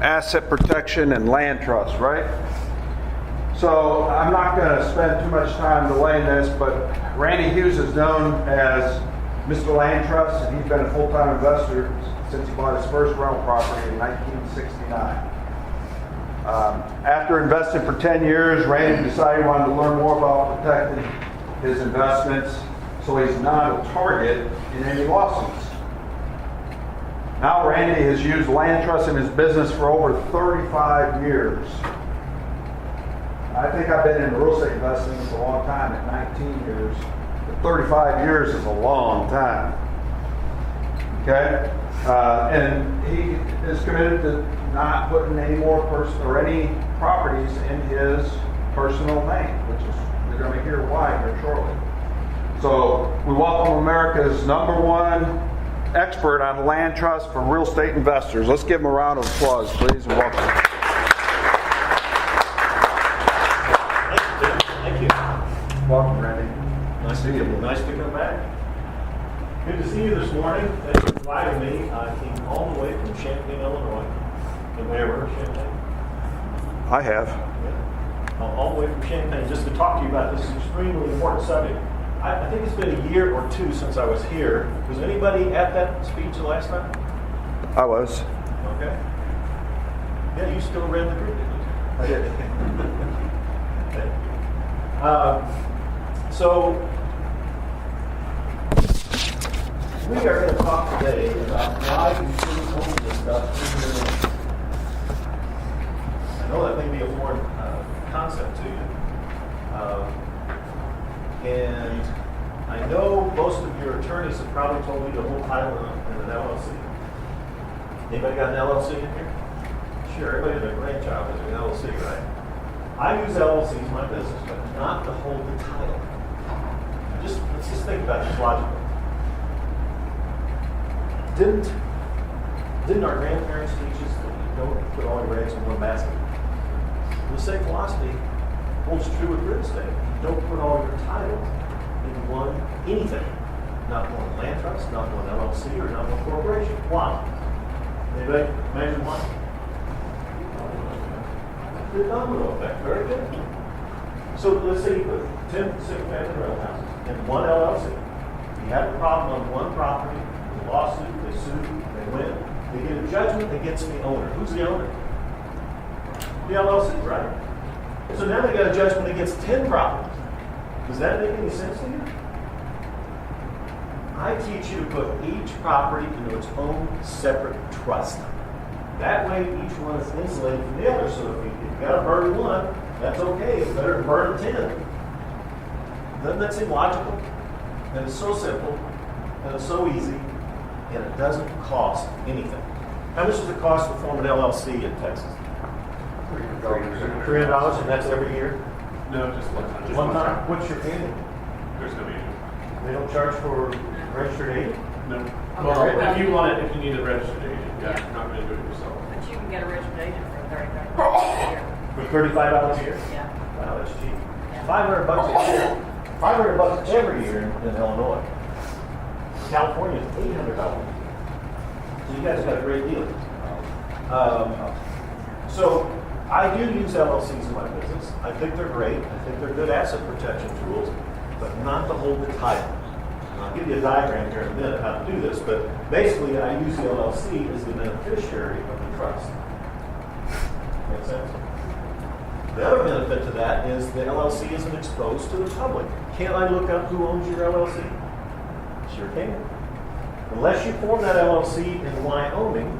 asset protection and land trust, right? So I'm not going to spend too much time delaying this, but Randy Hughes is known as Mr. Land Trust, and he's been a full-time investor since he bought his first rental property in 1969. After investing for 10 years, Randy decided he wanted to learn more about protecting his investments so he's not a target in any lawsuits. Now Randy has used land trust in his business for over 35 years. I think I've been in real estate investing for a long time, at 19 years. But 35 years is a long time. Okay? And he is committed to not putting any more any properties in his personal name, which is, you're going to hear why here shortly. So we welcome America's #1 expert on land trust for real estate investors. Let's give him a round of applause, please, and welcome. Thank you. Welcome, Randy. Nice to see you. Nice to come back. Good to see you this morning. Thanks for inviting me. I came all the way from Champaign, Illinois. Anybody ever heard of Champaign? I have. Yeah. All the way from Champaign just to talk to you about this extremely important subject. I think it's been a year or two since I was here. Was anybody at that speech the last time? I was. Okay. Yeah, you still ran the group, didn't you? I did. So we are going to talk today about why you shouldn't own this stuff in your name. I know that may be a foreign concept to you. And I know most of your attorneys have probably told you to hold title in an LLC. Anybody got an LLC in here? Sure, everybody and their grandchild has an LLC, right? I use LLCs in my business, but not to hold the title. Let's just think about this logically. Didn't our grandparents teach us that you don't put all your eggs in one basket? The same philosophy holds true with real estate. You don't put all your title in one anything. Not one land trust, not one LLC, or not one corporation. Why? Anybody imagine why? The domino effect. Very good. So let's say you put 10 single-family rental houses in one LLC. You have a problem on one property, a lawsuit, they sue, they win, they get a judgment against the owner. Who's the owner? The LLC, right? So now they got a judgment against 10 properties. Does that make any sense to you? I teach you to put each property into its own separate trust. That way each one is insulated from the other. So if you've got to burn one, that's okay. It's better to burn 10. Doesn't that seem logical? And it's so simple, and it's so easy, and it doesn't cost anything. How much does it cost to form an LLC in Texas? $300, and that's every year? No, just one time. One time? What's your payment? There's no agent. They don't charge for registered agent? No. Well, If you want it, if you need a registered agent, yeah, you're not going to do it yourself. But you can get a registered agent for $35 a year. For $35 a year? Yeah. Wow, that's cheap. Yeah. $500 a year. $500 every year in Illinois. California is $800. So you guys got a great deal. So I do use LLCs in my business. I think they're great. I think they're good asset protection tools, but not to hold the title. And I'll give you a diagram here in a minute how to do this, but basically I use the LLC as the beneficiary of the trust. Make sense? The other benefit to that is the LLC isn't exposed to the public. Can't I look up who owns your LLC? Sure can. Unless you form that LLC in Wyoming,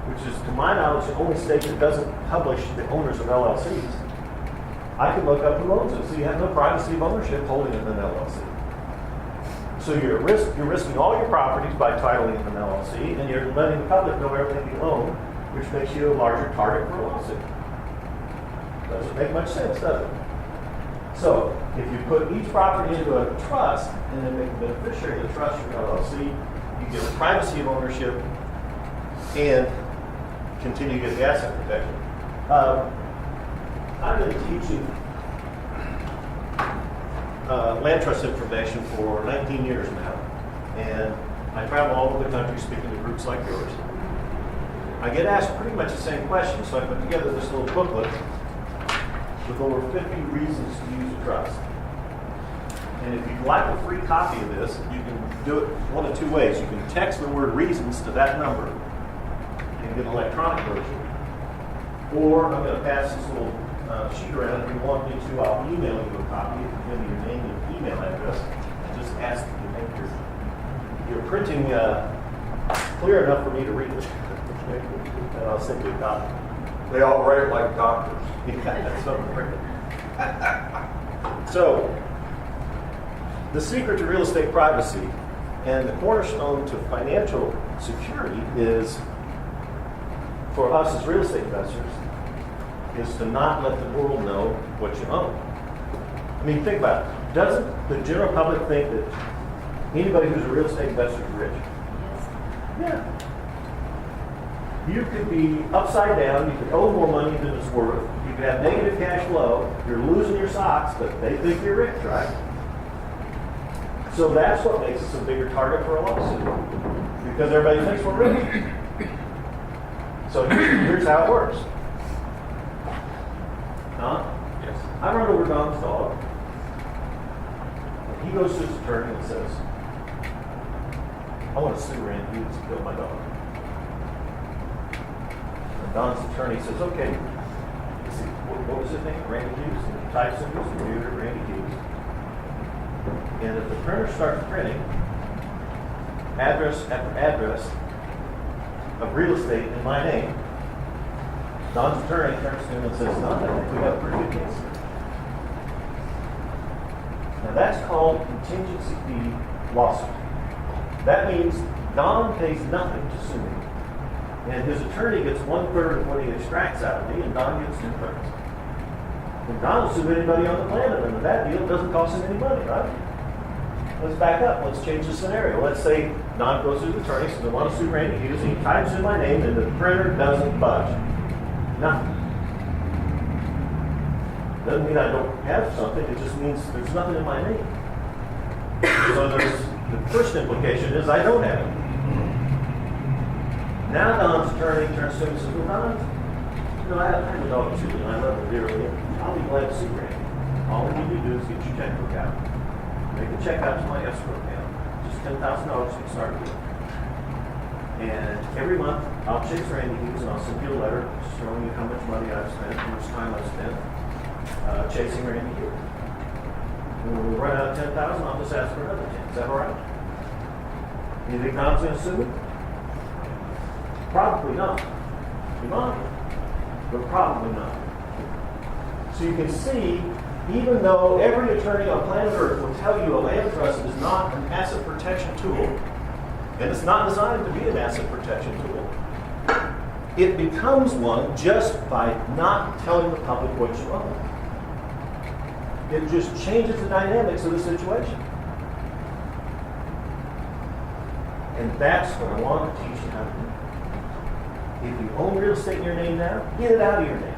which is, to my knowledge, the only state that doesn't publish the owners of LLCs, I can look up who owns it. So you have no privacy of ownership holding it in an LLC. So you're risking all your properties by titling in an LLC, and you're letting the public know everything you own, which makes you a larger target for a lawsuit. Doesn't make much sense, does it? So, if you put each property into a trust and then make the beneficiary of the trust your LLC, you get the privacy of ownership and continue to get the asset protection. I've been teaching land trust information for 19 years now, and I travel all over the country speaking to groups like yours. I get asked pretty much the same question, so I put together this little booklet with over 50 reasons to use a trust. And if you'd like a free copy of this, you can do it one of two ways. You can text the word reasons to that number and get an electronic version. Or I'm going to pass this little sheet around. If you want me to, I'll email you a copy. If you give me your name and email address, and just ask that you make your printing clear enough for me to read it. And I'll send you a copy. They all write like doctors. Yeah, that's what I'm printing. So, the secret to real estate privacy and the cornerstone to financial security is, for us as real estate investors, is to not let the world know what you own. I mean, think about it. Doesn't the general public think that anybody who's a real estate investor is rich? Yeah. You could be upside down, you could owe more money than it's worth, you could have negative cash flow, you're losing your socks, but they think you're rich, right? So that's what makes us a bigger target for a lawsuit. Because everybody thinks we're rich. So here's how it works. Don? Yes. I run over Don's dog. And he goes to his attorney and says, I want to sue Randy Hughes to kill my dog. And Don's attorney says, okay. You see, what was his name? Randy Hughes. And he types in his computer, Randy Hughes. And if the printer starts printing address after address of real estate in my name, Don's attorney turns to him and says, Don, I think we have a pretty good case. Now that's called contingency fee lawsuit. That means Don pays nothing to sue me. And his attorney gets 1/3 of what he extracts out of me, and Don gets 2/3. And Don will sue anybody on the planet, and that deal doesn't cost him any money, right? Let's back up. Let's change the scenario. Let's say Don goes to his attorney, says, I want to sue Randy Hughes, and he types in my name, and the printer doesn't budge. Nothing. Doesn't mean I don't have something, it just means there's nothing in my name. So the first implication is I don't have it. Now Don's attorney turns to him and says, well, Don, I have a dog too, and I love him dearly. I'll be glad to sue Randy. All we need to do is get your checkbook out. Make a check out to my escrow account. Just $10,000 to get started with. And every month, I'll chase Randy Hughes and I'll send you a letter showing you how much money I've spent, how much time I've spent chasing Randy Hughes. And when we run out of 10,000, I'll just ask for another 10. Is that all right? You think Don's going to sue me? Probably not. He might, but probably not. So you can see, even though every attorney on planet Earth will tell you a land trust is not an asset protection tool, and it's not designed to be an asset protection tool, it becomes one just by not telling the public what you own. It just changes the dynamics of the situation. And that's what I want to teach you how to do. If you own real estate in your name now, get it out of your name.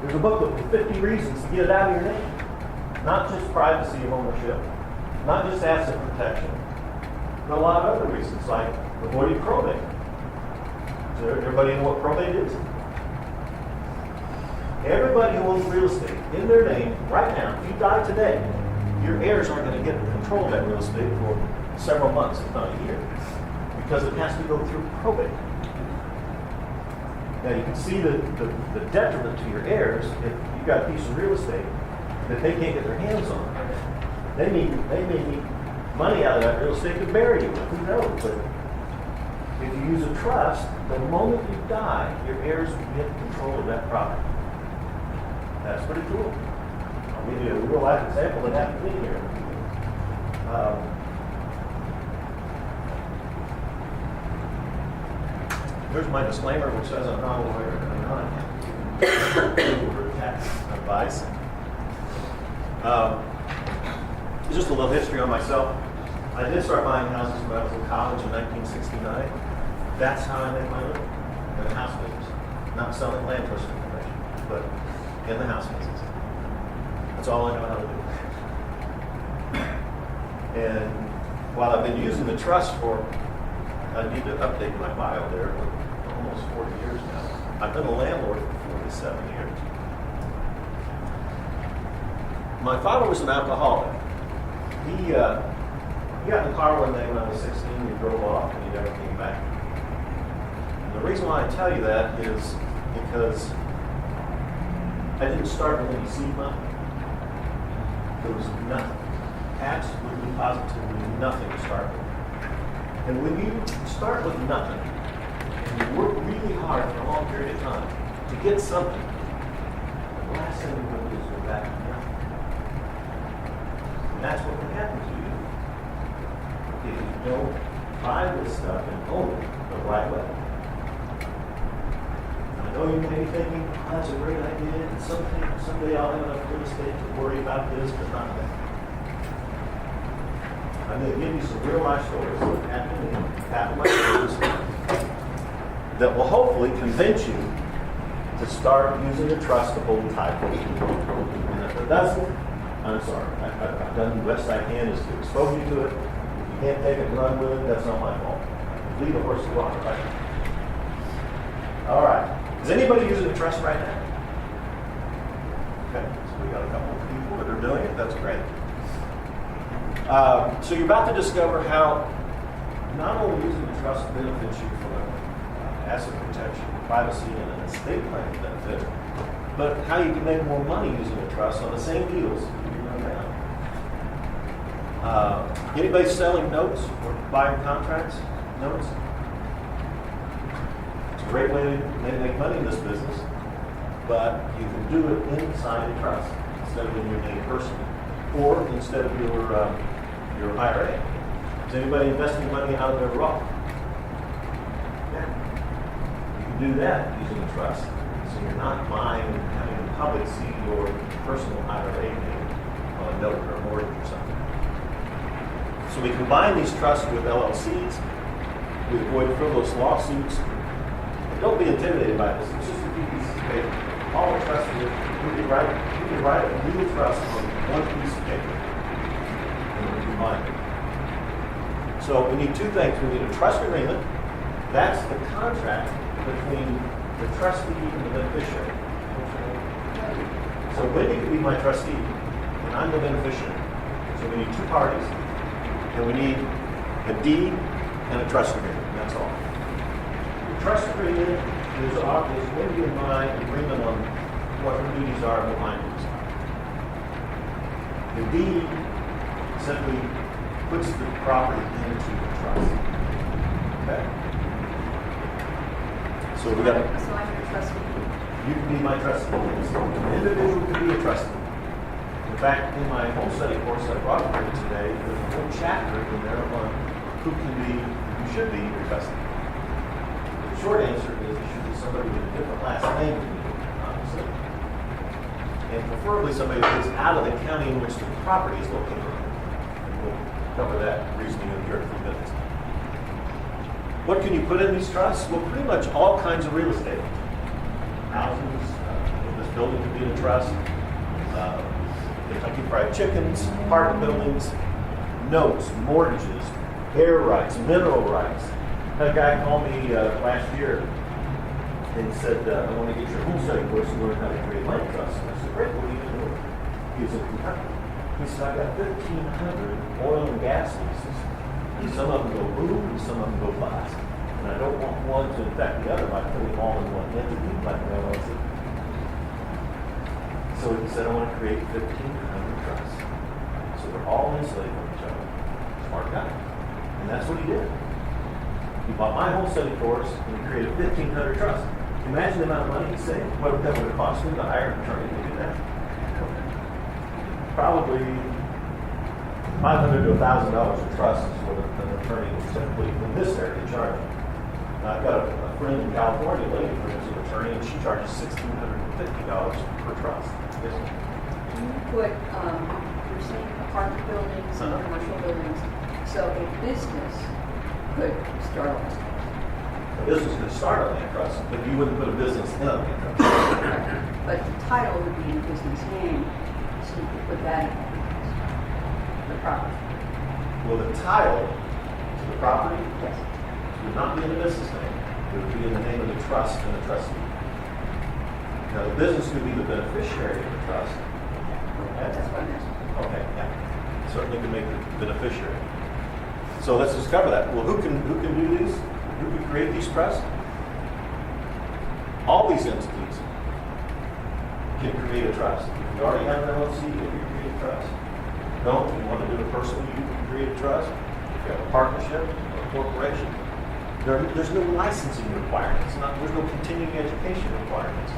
There's a booklet with 50 reasons to get it out of your name. Not just privacy of ownership, not just asset protection, but a lot of other reasons, like avoiding probate. Does everybody know what probate is? Everybody who owns real estate in their name right now, if you die today, your heirs aren't going to get control of that real estate for several months, if not a year, because it has to go through probate. Now you can see the detriment to your heirs if you've got a piece of real estate that they can't get their hands on. They may need money out of that real estate to bury you with. Who knows? But if you use a trust, the moment you die, your heirs will get control of that property. That's pretty cool. I'll give you a real life example that happened to me here. Here's my disclaimer, which says I'm not a lawyer and I'm not legal tax advice. Just a little history on myself. I did start buying houses when I was in college in 1969. That's how I made my living, in the house business. Not selling land trust information, but in the house business. That's all I know how to do. And while I've been using the trust for, I need to update my bio there, almost 40 years now. I've been a landlord for 47 years. My father was an alcoholic. He got in the car one day when I was 16, he drove off, and he never came back. And the reason why I tell you that is because I didn't start with any seed money. There was nothing, absolutely positively nothing to start with. And when you start with nothing, and you work really hard for a long period of time to get something, the last thing you want to do is go back to nothing. And that's what can happen to you if you don't buy this stuff and own it the right way. I know you may be thinking, oh, that's a great idea, and someday I'll have enough real estate to worry about this, but not that. I'm going to give you some real life stories that happened in half of my business that will hopefully convince you to start using a trust to hold title. And if it doesn't, I'm sorry. I've done the best I can is to expose you to it. If you can't take it and run with it, that's not my fault. Lead a horse to water, right? All right. Is anybody using a trust right now? Okay, so we got a couple of people that are doing it. That's great. So you're about to discover how not only using the trust benefits you from asset protection, privacy, and an estate planning benefit, but how you can make more money using a trust on the same deals you run now. Anybody selling notes or buying contracts? Notes? It's a great way to make money in this business, but you can do it inside a trust instead of in your name personally, or instead of your IRA. Is anybody investing money out of their Roth? Yeah. You can do that using a trust. So you're not buying and having the public see your personal IRA name on a note or a mortgage or something. So we combine these trusts with LLCs. We avoid frivolous lawsuits. And don't be intimidated by this. It's just a few pieces of paper. All the trusts you can write a legal trust on one piece of paper. So we need two things. We need a trust agreement. That's the contract between the trustee and the beneficiary. So Wendy could be my trustee, and I'm the beneficiary. So we need two parties, and we need a deed and a trust agreement. That's all. The trust agreement is Wendy and my agreement on what her duties are and what my duties are. The deed simply puts the property into the trust. Okay? So we got. So I'm your trustee. You can be my trustee. So an individual can be a trustee. In fact, in my home study course I brought for you today, there's a whole chapter in there on who should be your trustee. The short answer is it should be somebody with a different last name than you, obviously. And preferably somebody who is out of the county in which the property is located. We'll cover that reasoning in here in a few minutes. What can you put in these trusts? Well, pretty much all kinds of real estate. Houses, this building could be in a trust, Kentucky Fried Chickens, apartment buildings, notes, mortgages, air rights, mineral rights. I had a guy call me last year and said, I want to get your home study course and learn how to create land trusts. And I said, great, what are you doing? He was in Kentucky. He said, I got 1,500 oil and gas leases. And some of them go boom and some of them go bust. And I don't want one to infect the other by putting them all in one entity like an LLC. So he said, I want to create 1,500 trusts. So they're all insulated from each other. Smart guy. And that's what he did. He bought my whole study course and he created 1,500 trusts. Imagine the amount of money he saved. What that would have cost him to hire an attorney to do that? Probably $500 to $1,000 a trust is what an attorney would typically in this area charge. I've got a friend in California, a lady who's an attorney, and she charges $1,650 per trust. Yes. Do you put, you're saying apartment buildings and commercial buildings, so a business could start on this. A business could start a land trust, but you wouldn't put a business in a land trust. But the title would be in the business name, so you could put that in the property. Well, the title to the property Yes. would not be in the business name. It would be in the name of the trust and the trustee. Now, the business would be the beneficiary of the trust. That's what I'm asking. Okay, yeah. Certainly can make the beneficiary. So let's discover that. Well, who can do these? Who can create these trusts? All these entities can create a trust. If you already have an LLC, you can create a trust. No, if you want to do it personally, you can create a trust. If you have a partnership or a corporation, there's no licensing requirements. There's no continuing education requirements.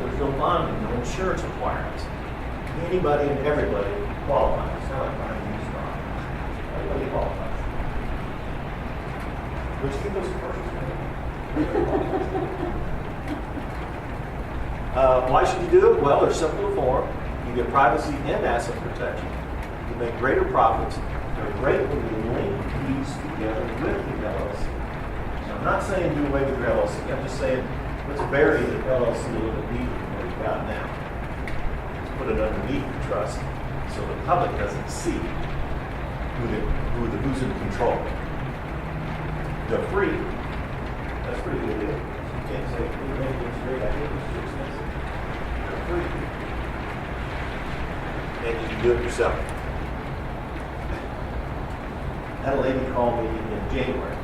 There's no bonding, no insurance requirements. Anybody and everybody qualifies. It's not like trying to use wrong. Everybody qualifies. Which keep those commercials, why should you do it? Well, they're simple to form. You get privacy and asset protection. You make greater profits. They're great when you link these together with the LLC. So I'm not saying do away with your LLC. I'm just saying let's bury the LLC a little bit deeper than what we've got now. Let's put it underneath the trust so the public doesn't see who's in control. They're free. That's a pretty good deal. You can't say, we make this great idea, it's too expensive. They're free. And you can do it yourself. I had a lady call me in January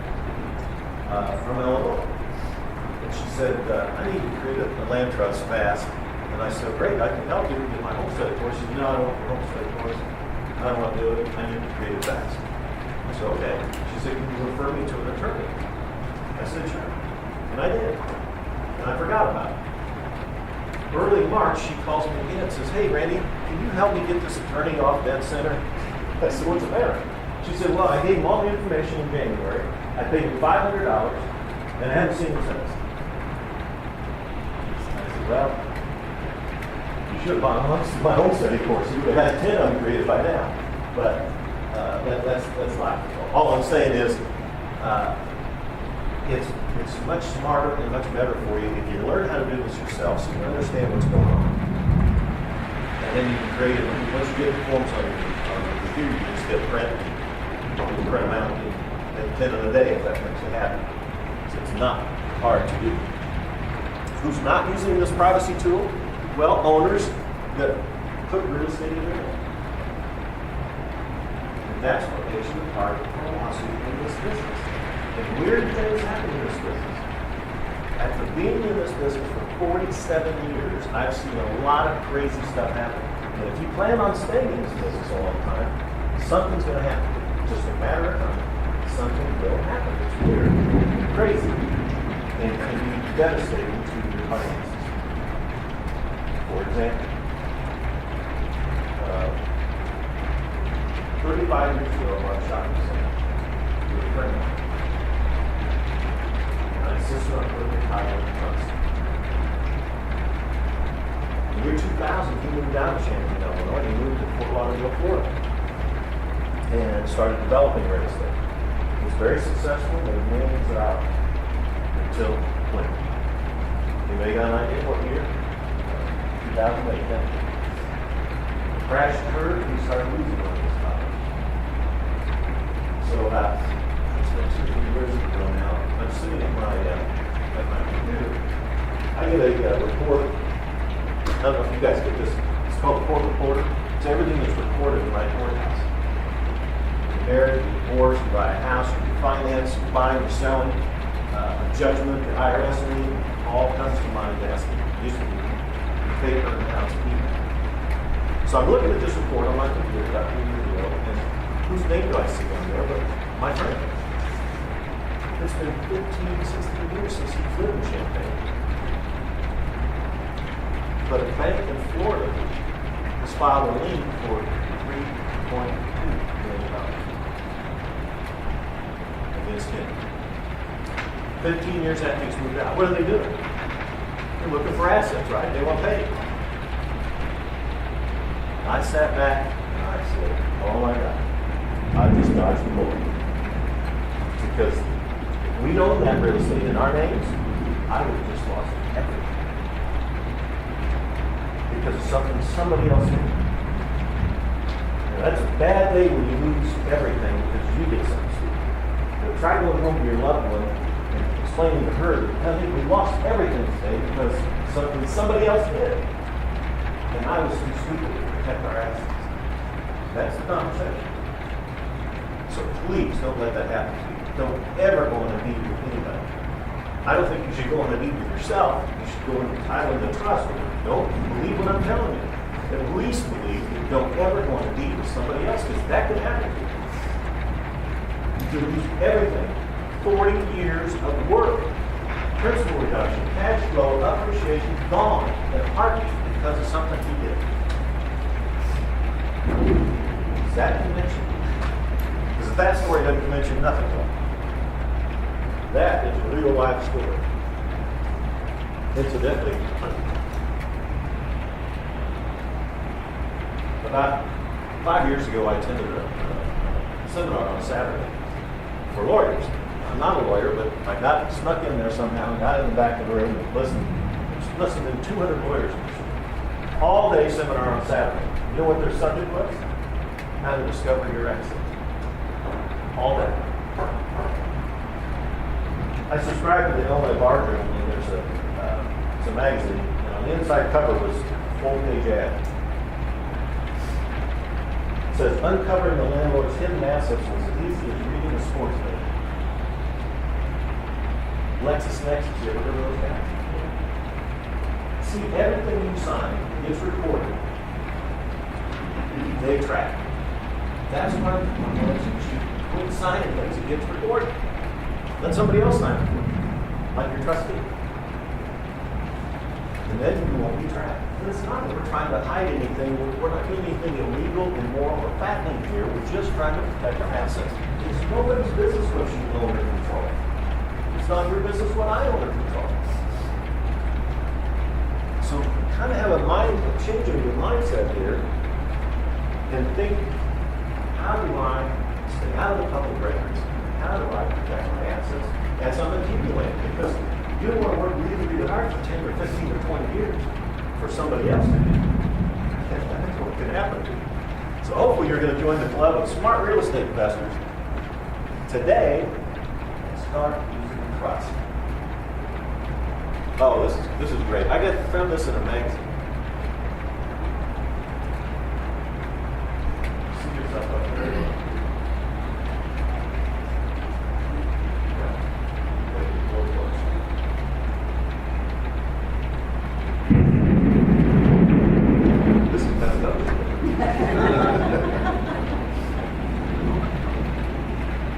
from Illinois. And she said, I need to create a land trust fast. And I said, great, I can help you get my homestead course. She said, no, I don't want your homestead course. I don't want to do it. I need to create it fast. I said, okay. She said, can you refer me to an attorney? I said, sure. And I did. And I forgot about it. Early March, she calls me again and says, hey, Randy, can you help me get this attorney off dead center? I said, what's the matter? She said, well, I gave him all the information in January. I paid him $500, and I haven't seen him since. I said, well, you should have bought my homesteading course. You would have had 10 of them created by now. But that's life. All I'm saying is, it's much smarter and much better for you if you learn how to do this yourself so you understand what's going on. And then you can create it. Once you get the forms on your computer, you just hit print. You can print them out in 10 in a day if that makes you happy. So it's not hard to do. Who's not using this privacy tool? Well, owners that put real estate in their name. And that's what makes you a target for a lawsuit in this business. And weird things happen in this business. After being in this business for 47 years, I've seen a lot of crazy stuff happen. And if you plan on staying in this business a long time, something's going to happen. It's just a matter of time. Something will happen. It's weird, crazy, and can be devastating to your finances. For example, 35 years ago, I bought a shopping center with a friend of mine. I insisted on putting a title in the trust. In the year 2000, he moved down to Champaign, Illinois. He moved to Fort Lauderdale, Florida, and started developing real estate. He was very successful, made millions of dollars until when? Anybody got an idea what year? 2008. The crash occurred, and he started losing all his dollars. So it's been 2 years ago now. I'm sitting at my computer. I get a report. I don't know if you guys get this. It's called a court reporter. It's everything that's recorded in my courthouse. You're married, you're divorced, you buy a house, you finance, you're buying, you're selling, a judgment, the IRS lien, all comes to my desk. It used to be paper and now it's email. So I'm looking at this report on my computer about 2 years ago, and whose name do I see on there? But my friend. It's been 15, 16 years since he's lived in Champaign. But a bank in Florida has filed a lien for $3.2 million against him. 15 years after he's moved out. What are they doing? They're looking for assets, right? They want to pay. I sat back and I said, oh my God, I just dodged the bullet. Because if we'd owned that real estate in our names, I would have just lost everything. Because of something somebody else did. Now, that's a bad day when you lose everything because you did something stupid. But try going home to your loved one and explaining to her that I think we lost everything today because somebody else did. And I was too stupid to protect our assets. That's the conversation. So please don't let that happen to you. Don't ever go on a deed with anybody. I don't think you should go on a deed with yourself. You should go on the title and the trust. Don't believe what I'm telling you. At least believe that don't ever go on a deed with somebody else because that could happen to you. You could lose everything. 40 years of work. Principal reduction, cash flow, appreciation, gone in a heartbeat because of something he did. Does that convince you? Because if that story doesn't convince you, nothing will. That is a real life story. Incidentally, about 5 years ago, I attended a seminar on Saturday for lawyers. I'm not a lawyer, but I got snuck in there somehow and got in the back of the room and listened to 200 lawyers. All day seminar on Saturday. You know what their subject was? How to discover your exit. All day. I subscribed to the Illinois Bar Journal, and there's a magazine, and on the inside cover was a full-page ad. It says, uncovering the landlord's hidden assets was as easy as reading a sports page. LexisNexis, you ever heard of those guys? See, everything you sign gets recorded. They track it. That's why you quit signing things, it gets recorded. Let somebody else sign it for you, like your trustee. And then you won't be tracked. And it's not that we're trying to hide anything. We're not doing anything illegal, immoral, or fattening here. We're just trying to protect our assets. It's nobody's business what you own or control. It's not your business what I own or control. So kind of have a change in your mindset here and think, how do I stay out of the public records? How do I protect my assets as I'm accumulating? Because you don't want to work really, really hard for 10 or 15 or 20 years for somebody else to do. That's what can happen to you. So hopefully you're going to join the club of smart real estate investors today and start using trust. Oh, this is great. I found this in a magazine. See yourself up there. This is messed up.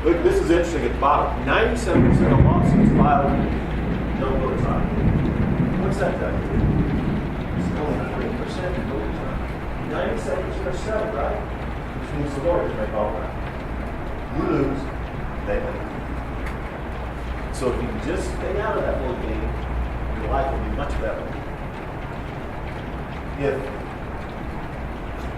Look, this is interesting at the bottom. 97% of lawsuits filed no notice on it. What's that done? It's only 3% notice on it. 97% are settled, right? Which means the lawyers make all right. You lose, they win. So if you can just stay out of that little game, your life will be much better. If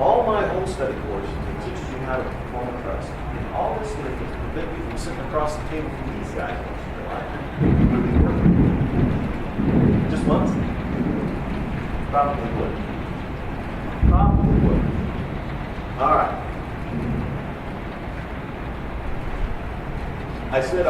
all my home study courses that teaches you how to perform a trust, and all this did was prevent you from sitting across the table from these guys most of your life, would be worth it. Just once? Probably would. Probably would. All right. I said I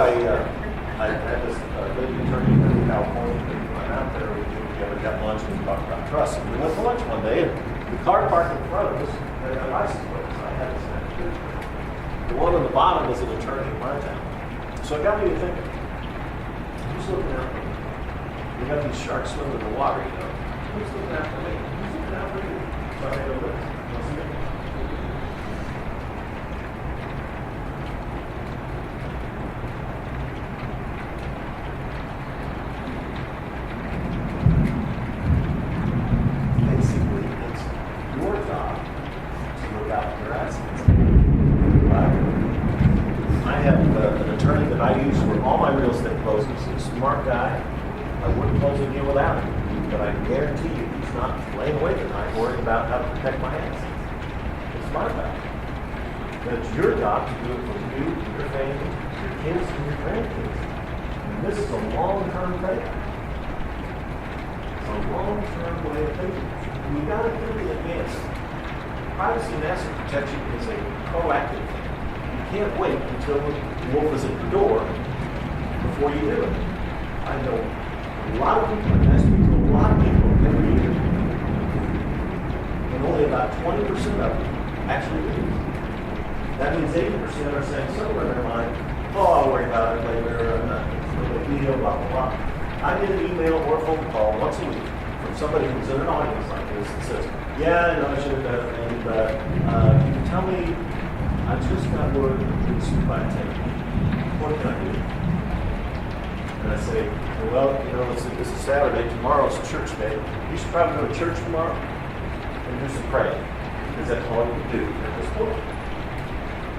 had this lady attorney in California that went out there. We together, got lunch, and we talked about trust. And we went to lunch one day, and the car parked in front of us had a license plate, so I had to snap a picture. The one on the bottom is an attorney in my town. So it got me to thinking, who's looking out for me? We got these sharks swimming in the water, you know. Who's looking out for me? Who's looking out for you? So I made a list. Let's see it. Basically, it's your job to look out for your assets. Right? I have an attorney that I use for all my real estate closings. He's a smart guy. I wouldn't close a deal without him. But I guarantee you he's not laying awake at night worrying about how to protect my assets. He's a smart guy. But it's your job to do it for you, your family, your kids, and your grandkids. And this is a long-term thing. It's a long-term way of thinking. And you got to do it in advance. Privacy and asset protection is a proactive thing. You can't wait until the wolf is at the door before you do it. I know a lot of people, and I speak to a lot of people every year, and only about 20% of them actually leave. That means 80% are saying somewhere in their mind, oh, I'll worry about it later, I'm not, no big deal, blah, blah, blah. I get an email or a phone call once a week from somebody who's in an audience like this that says, yeah, I know I should have done it, but can you tell me, I just got word that the police are by 10. What can I do? And I say, well, you know, this is Saturday, tomorrow's church day. You should probably go to church tomorrow and do some praying, because that's all you can do at this point.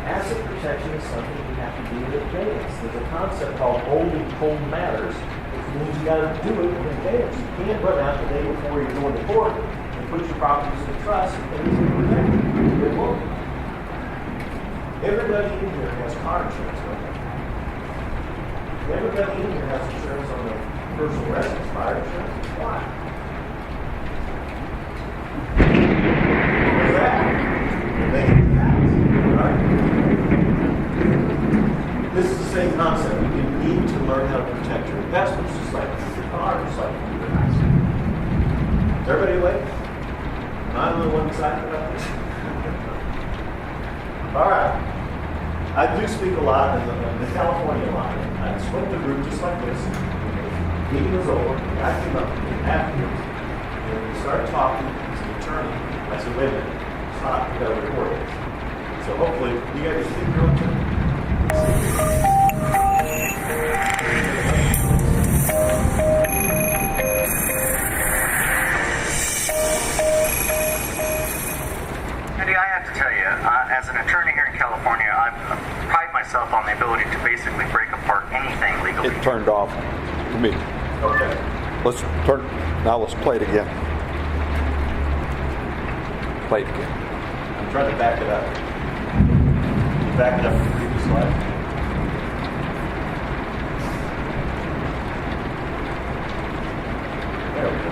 Asset protection is something you have to do in advance. There's a concept called old and cold matters, which means you got to do it in advance. You can't run out the day before you're going to court and put your properties in trust and things are protected. It won't. Everybody in here has car insurance, right? Everybody in here has insurance on the personal residence, fire insurance. Why? What's that? They right? This is the same concept. You need to learn how to protect your investments, just like your car, just like your house. Is everybody awake? Am I the only one excited about this? All right. I do speak a lot in California a lot. I spoke to a group just like this. The meeting was over. The guy came up to me afterwards, and we started talking. He's an attorney. I said, wait a minute. Stop. We got to record this. So hopefully, you guys speak your own time. Andy, I have to tell you, as an attorney here in California, I pride myself on the ability to basically break apart anything legally. It turned off for me. Okay. Now let's play it again. Play it again. I'm trying to back it up. Back it up from the previous slide. There we go.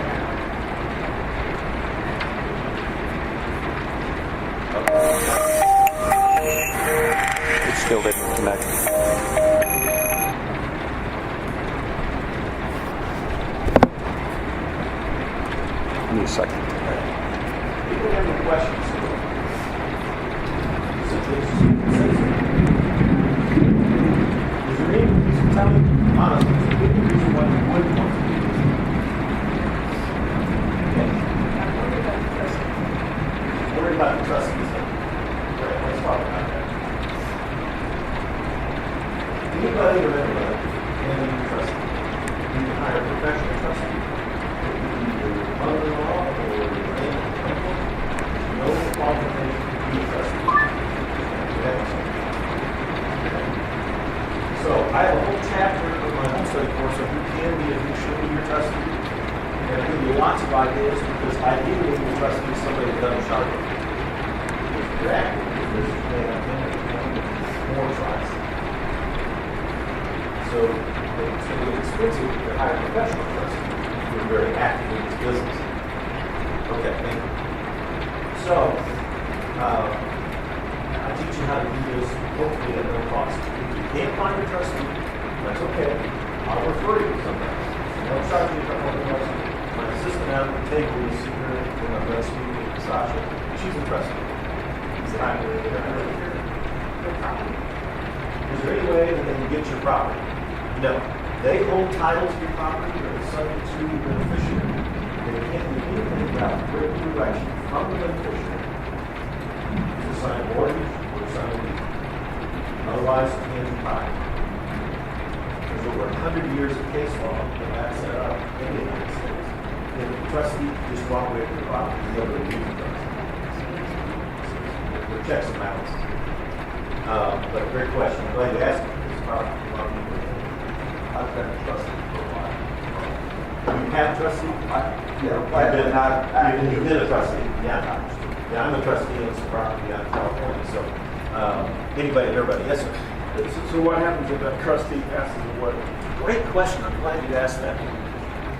It still didn't connect. Give me a second. People have any questions? Is there any reason, tell me honestly, is there any reason why you wouldn't want to do this? Okay. Worried about the trustees. Right, let's talk about that. Anybody or everybody can be a trustee. You can hire a professional trustee. Either your mother-in-law or your aunt or uncle. No qualification to be a trustee. So I have a whole chapter of my home study course on who can be and who should be your trustee. And I'll give you lots of ideas because ideally your trustee is somebody that doesn't charge you. If you're active, this is more trust. So it's going to be expensive to hire a professional trustee if you're very active in this business. Okay, thank you. So, I teach you how to do this, hopefully at no cost. If you can't find a trustee, that's okay. I'll refer you to somebody. Don't charge me a couple of bucks. My assistant out at the table is sitting there when I'm done speaking with Sasha. She's a trustee. Is there any way that they can get your property? No. They hold title to your property or it's subject to the beneficiary. They can't do anything without written direction from the beneficiary. Sign a mortgage or sign a deed. Otherwise, it can't be filed. There's over 100 years of case law that backs that up in the United States. If the trustee just walk away from the property, nobody leaves the trustee. There are checks and balances. But great question. I'm glad you asked me. It's probably a lot of people. I've been a trustee for a while. You have a trustee? You've been a trustee. Yeah. Yeah, I'm a trustee on some property out in California, so anybody and everybody. Yes, sir. So what happens if that trustee passes away? Great question. I'm glad you asked that.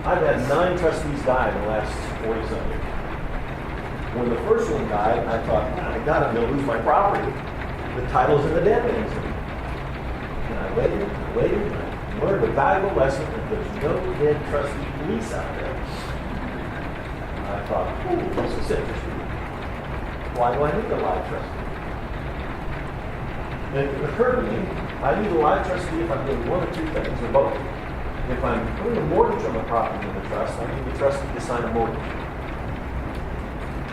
I've had 9 trustees die in the last 40-something years. When the first one died, I thought, God, I'm going to lose my property. The title's in the dead man's name. And I waited, and learned a valuable lesson that there's no dead trustee police out there. And I thought, ooh, this is interesting. Why do I need a live trustee? And it occurred to me, I need a live trustee if I'm doing one or two things, or both. If I'm putting a mortgage on the property in the trust, I need the trustee to sign a mortgage.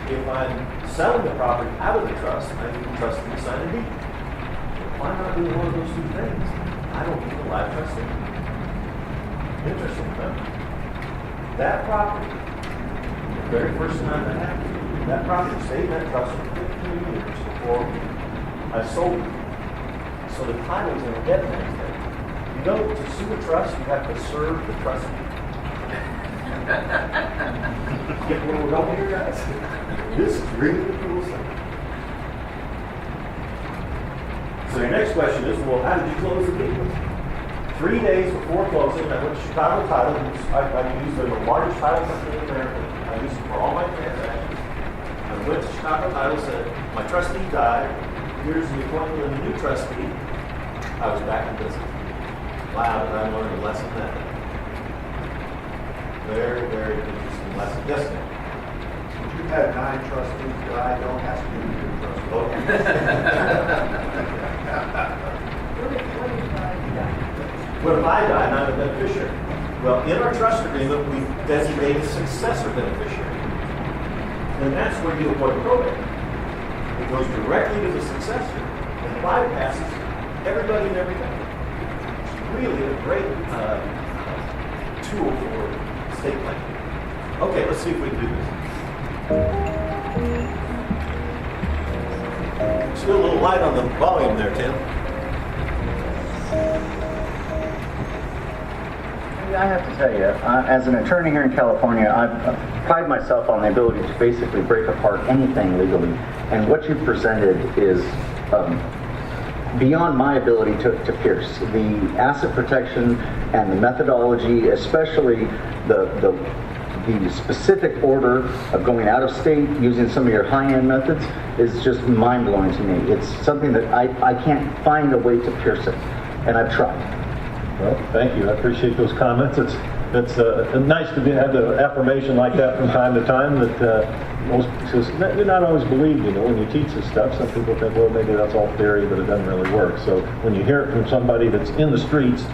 If I'm selling the property out of the trust, I need the trustee to sign a deed. If I'm not doing one of those two things, I don't need a live trustee. Interesting, huh? That property, the very first time that happened, that property stayed in that trust for 15 years before I sold it. So the title is in a dead man's name. You know, to sue a trust, you have to serve the trustee. Get where we're going here, guys? This is really the cool thing. So your next question is, well, how did you close the deal? 3 days before closing, I went to Chicago Title. I used the largest title company in America. I used it for all my transactions. I went to Chicago Title, said, my trustee died. Here's the appointment of the new trustee. I was back in business. Wow, did I learn a lesson that day. Very, very interesting lesson. Yes, ma'am. You've had 9 trustees, but I don't have to be your trustee. What if I die and I'm a beneficiary? Well, in our trust agreement, we designate a successor beneficiary. And that's where you appoint probate. It goes directly to the successor and bypasses everybody and everything. It's really a great tool for estate planning. Okay, let's see if we can do this. Still a little light on the volume there, Tim. I have to tell you, as an attorney here in California, I pride myself on the ability to basically break apart anything legally. And what you've presented is beyond my ability to pierce. The asset protection and the methodology, especially the specific order of going out of state using some of your high-end methods, is just mind-blowing to me. It's something that I can't find a way to pierce it, and I've tried. Well, thank you. I appreciate those comments. It's nice to have the affirmation like that from time to time. That you're not always believed. When you teach this stuff, some people think, well, maybe that's all theory, but it doesn't really work. So when you hear it from somebody that's in the streets,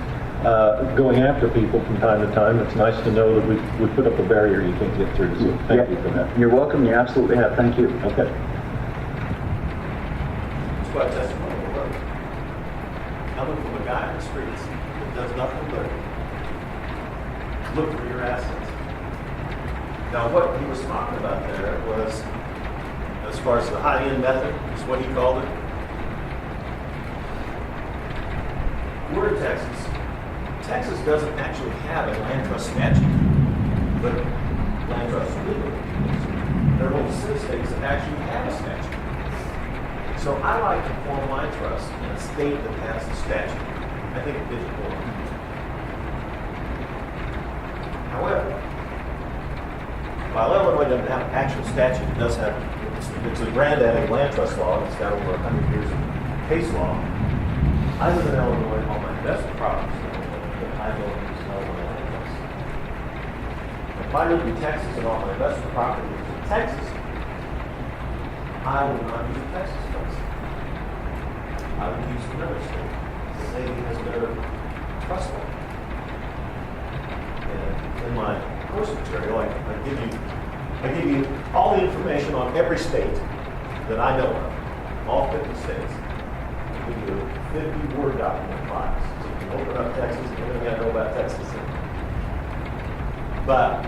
going after people from time to time, it's nice to know that we put up a barrier you can't get through. So thank you for that. You're welcome. You absolutely have. Thank you. Okay. It's quite testimonial work. Coming from a guy in the streets that does nothing but look for your assets. Now, what he was talking about there was, as far as the high-end method, is what he called it. We're in Texas. Texas doesn't actually have a land trust statute, but land trusts are legal. There are only 6 states that actually have a statute. So I like to form my trust in a state that has a statute. I think it gives it more. However, while Illinois doesn't have an actual statute, it does have, it's a granddaddy land trust law. It's got over 100 years of case law. I live in Illinois, all my investment properties in Illinois, but I don't use Illinois land trust. If I live in Texas and all my investment property is in Texas, I will not use a Texas trust. I would use another state that maybe has better trust law. And in my course material, I give you all the information on every state that I know of, all 50 states. I give you a 50-word document file, so you can open up Texas and everything I know about Texas. But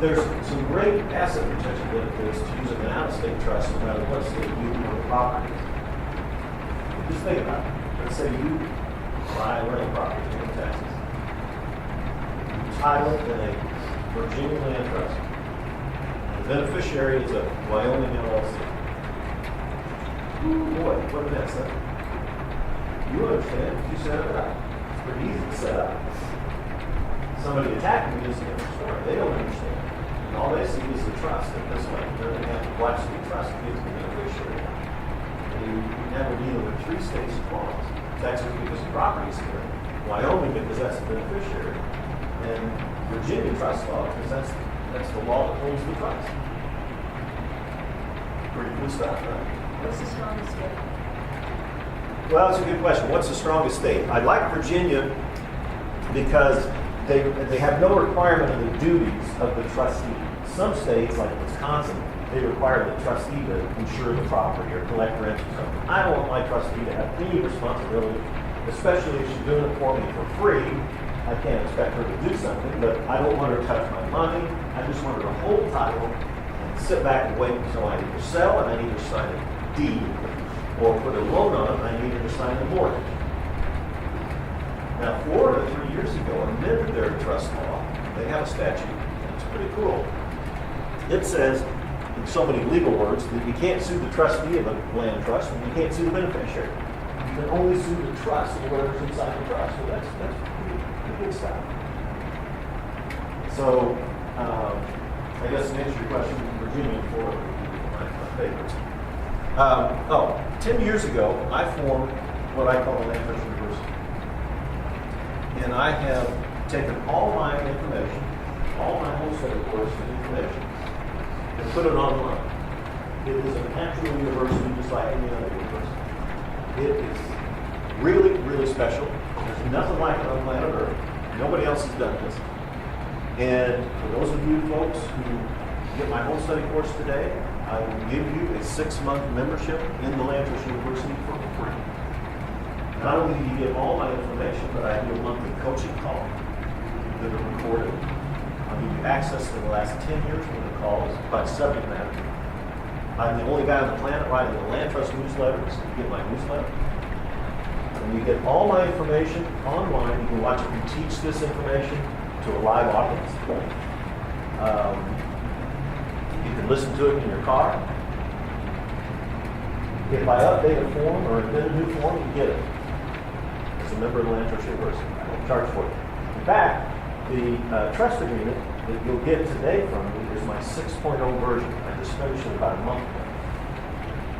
there's some great asset protection benefits to using an out-of-state trust no matter what state you own the property. Just think about it. Let's say you buy a rental property in Texas. Title in a Virginia land trust. The beneficiary is a Wyoming LLC. Ooh, boy, what did that say? You understand? You set it up. It's pretty easy to set up. Somebody attacking me is a different story. They don't understand. And all they see is the trust. And this way, they're going to have to watch the trust against the beneficiary. And you never deal with 3 states at once. Texas, because the property's here. Wyoming because that's the beneficiary, and Virginia trust law because that's the law that holds the trust. Pretty cool stuff, right? What's the strongest state? Well, that's a good question. What's the strongest state? I like Virginia because they have no requirement of the duties of the trustee. Some states, like Wisconsin, they require the trustee to insure the property or collect rent or something. I don't want my trustee to have any responsibility, especially if she's doing it for me for free. I can't expect her to do something, but I don't want her to touch my money. I just want her to hold title and sit back and wait until I either sell and I need to sign a deed, or put a loan on it, I need her to sign a mortgage. Now, Florida, 3 years ago, amended their trust law. They have a statute, and it's pretty cool. It says, in so many legal words, that you can't sue the trustee of a land trust, and you can't sue the beneficiary. You can only sue the trust or whatever's inside the trust. So that's pretty good stuff. So, I guess to answer your question, Virginia and Florida are my favorites. 10 years ago, I formed what I call a land trust university. And I have taken all my information, all my wholesale course and information, and put it online. It is a natural university just like any other university. It is really, really special. There's nothing like it on planet Earth. Nobody else has done this. And for those of you folks who get my home study course today, I will give you a 6-month membership in the Land Trust University for free. Not only do you get all my information, but I do a monthly coaching call that are recorded. I'll give you access to the last 10 years worth of calls by subject matter. I'm the only guy on the planet writing the Land Trust newsletter, so you get my newsletter. And you get all my information online. You can watch me teach this information to a live audience. You can listen to it in your car. If I update a form or invent a new form, you get it. As a member of the Land Trust University, I don't charge for it. In fact, the trust agreement that you'll get today from me is my 6.0 version. I just finished it about a month ago.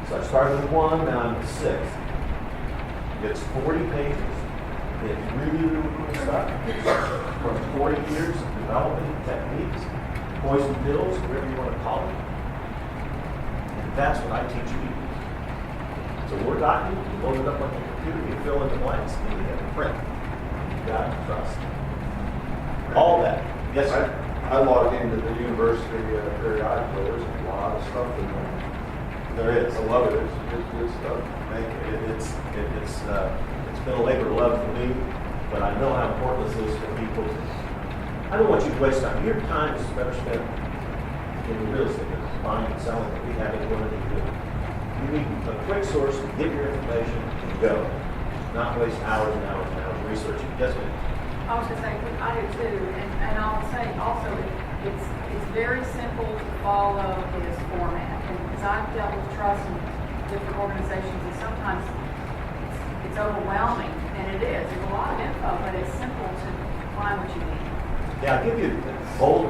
So I started with 1, now I'm at 6. It's 40 pages. It's really, really cool stuff. It's from 40 years of developing techniques, poison pills, whatever you want to call it. And that's what I teach you. It's a Word document, you load it up on your computer, you fill in the blanks, and you have a print. You got to trust. All that. Yes, sir. I logged into the university periodically. There's a lot of stuff in there. There is. I love it. It's good stuff. It's been a labor of love for me, but I know how important this is for people. I don't want you to waste time. Your time is better spent in the real estate business, buying and selling, and having what you do. You need a quick source to get your information and go. Not waste hours and hours and hours researching. Yes, ma'am. I was going to say, I do too, and I'll say also, it's very simple to follow his format. And because I've dealt with trusts and different organizations, and sometimes it's overwhelming, and it is. There's a lot of info, but it's simple to find what you need. Yeah, I'll give you bold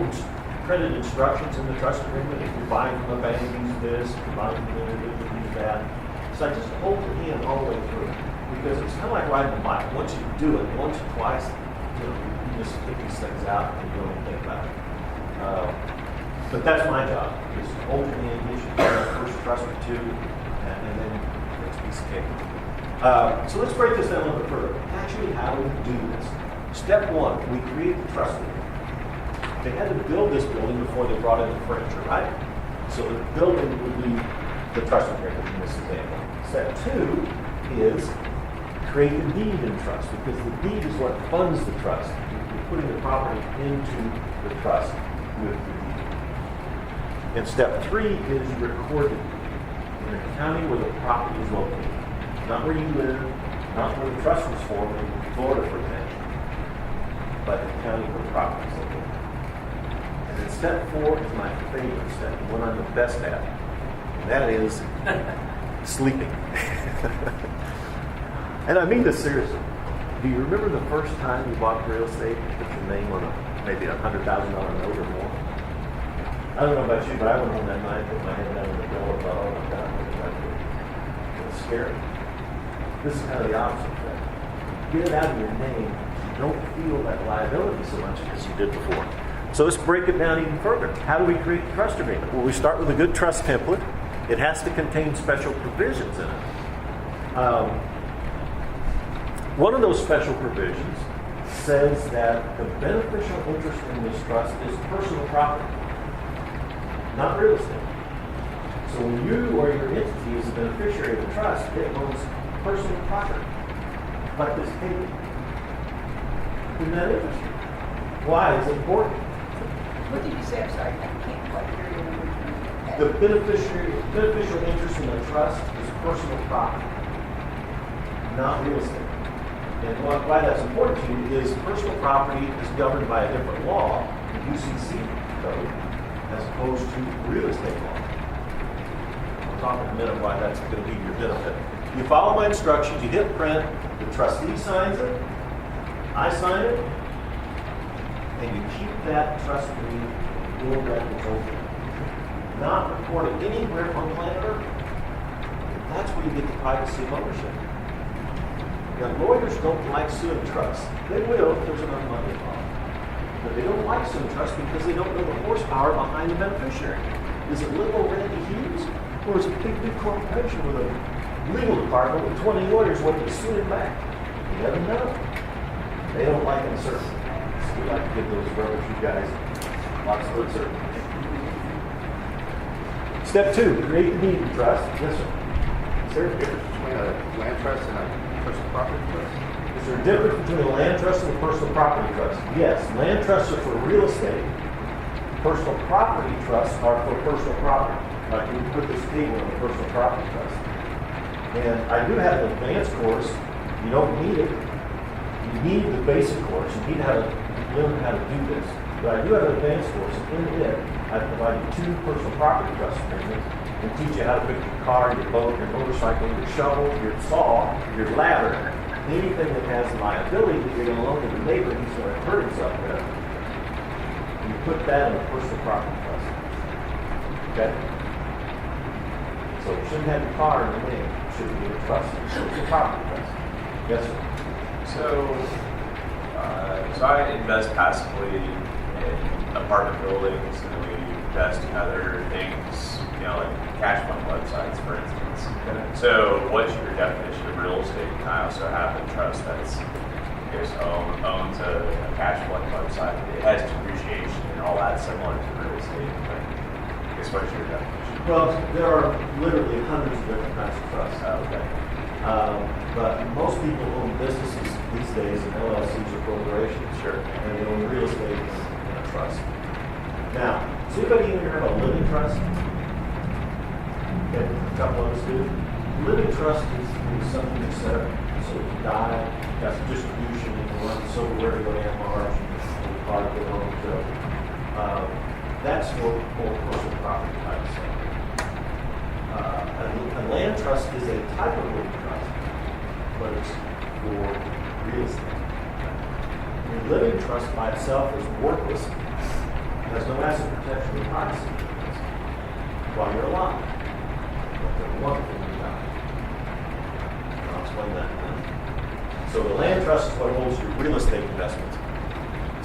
printed instructions in the trust agreement. If you're buying from a bank, use this. If you're buying from an individual, use that. So I just hold your hand all the way through. Because it's kind of like riding a bike. Once you do it, once or twice, you just pick these things out and you don't even think about it. But that's my job. Is to hold your hand, get you first trust or two, and then it's a piece of cake. So let's break this down a little bit further. Actually, how do we do this? Step 1, we create the trust agreement. They had to build this building before they brought in the furniture, right? So the building would be the trust agreement in this example. Step 2 is create the deed in trust, because the deed is what funds the trust. You're putting the property into the trust with the deed. And step 3 is you record it in the county where the property is located. Not where you live, not where the trust was formed in Florida, for example, but the county where the property is located. And then step 4 is my favorite step, the one I'm the best at, and that is sleeping. And I mean this seriously. Do you remember the first time you bought real estate and put your name on maybe $100,000 note or more? I don't know about you, but I went home that night, put my head down on the pillow, and thought, oh my God, what did I do? It was scary. This is kind of the opposite thing. Get it out of your name don't feel that liability so much as you did before. So let's break it down even further. How do we create the trust agreement? Well, we start with a good trust template. It has to contain special provisions in it. One of those special provisions says that the beneficial interest in this trust is personal property, not real estate. So when you or your entity is a beneficiary of the trust, it owns personal property, like this paper. Isn't that interesting? Why is it important? What did you say? I'm sorry, I can't quite hear you. The beneficial interest in the trust is personal property, not real estate. And why that's important to you is personal property is governed by a different law, the UCC code, as opposed to real estate law. I'll talk in a minute why that's going to be your benefit. You follow my instructions, you hit print, the trustee signs it, I sign it, and you keep that trust deed in your records open. Not recorded anywhere on planet Earth. That's where you get the privacy of ownership. Now, lawyers don't like suing trusts. They will if there's enough money involved. But they don't like suing trusts because they don't know the horsepower behind the beneficiary. Is it little Randy Hughes? Or is it a big corporation with a legal department with 20 lawyers waiting to sue him back? You never know. They don't like uncertainty. So we like to give those rubber shoe guys lots of uncertainty. Step 2, create the deed of trust. Yes, sir. Is there a difference between a land trust and a personal property trust? Is there a difference between a land trust and a personal property trust? Yes. Land trusts are for real estate. Personal property trusts are for personal property. Like we put this table in a personal property trust. And I do have an advanced course. You don't need it. You need the basic course. You need how to learn how to do this. But I do have an advanced course. In it, I provide you 2 personal property trust agreements and teach you how to pick your car, your boat, your motorcycle, your shovel, your saw, your ladder, anything that has liability that you're going to loan to the neighbor who's going to hurt himself with. You put that in a personal property trust. Okay? So you shouldn't have your car in the name. It should be a trust. It should be a property trust. Yes, sir. So I invest passively in apartment buildings, and we invest in other things, like cash fund websites, for instance. Okay. So what's your definition of real estate? And I also have a trust that's owns a cash fund website. It has depreciation and all that similar to real estate. But I guess what's your definition? Well, there are literally hundreds of different kinds of trusts. Okay. But most people own businesses these days in LLCs or corporations. Sure. And they own real estate in a trust. Now, does anybody in here have a living trust? Okay, a couple of us do. Living trust is something you set up so if you die, got some distribution, you can run silverware to go to March, and the car to go home. So that's for personal property type stuff. A land trust is a type of living trust, but it's for real estate. Your living trust by itself is worthless. It has no asset protection or privacy while you're alive. But they're wonderful when you die. I'll explain that in a minute. So the land trust is what holds your real estate investments.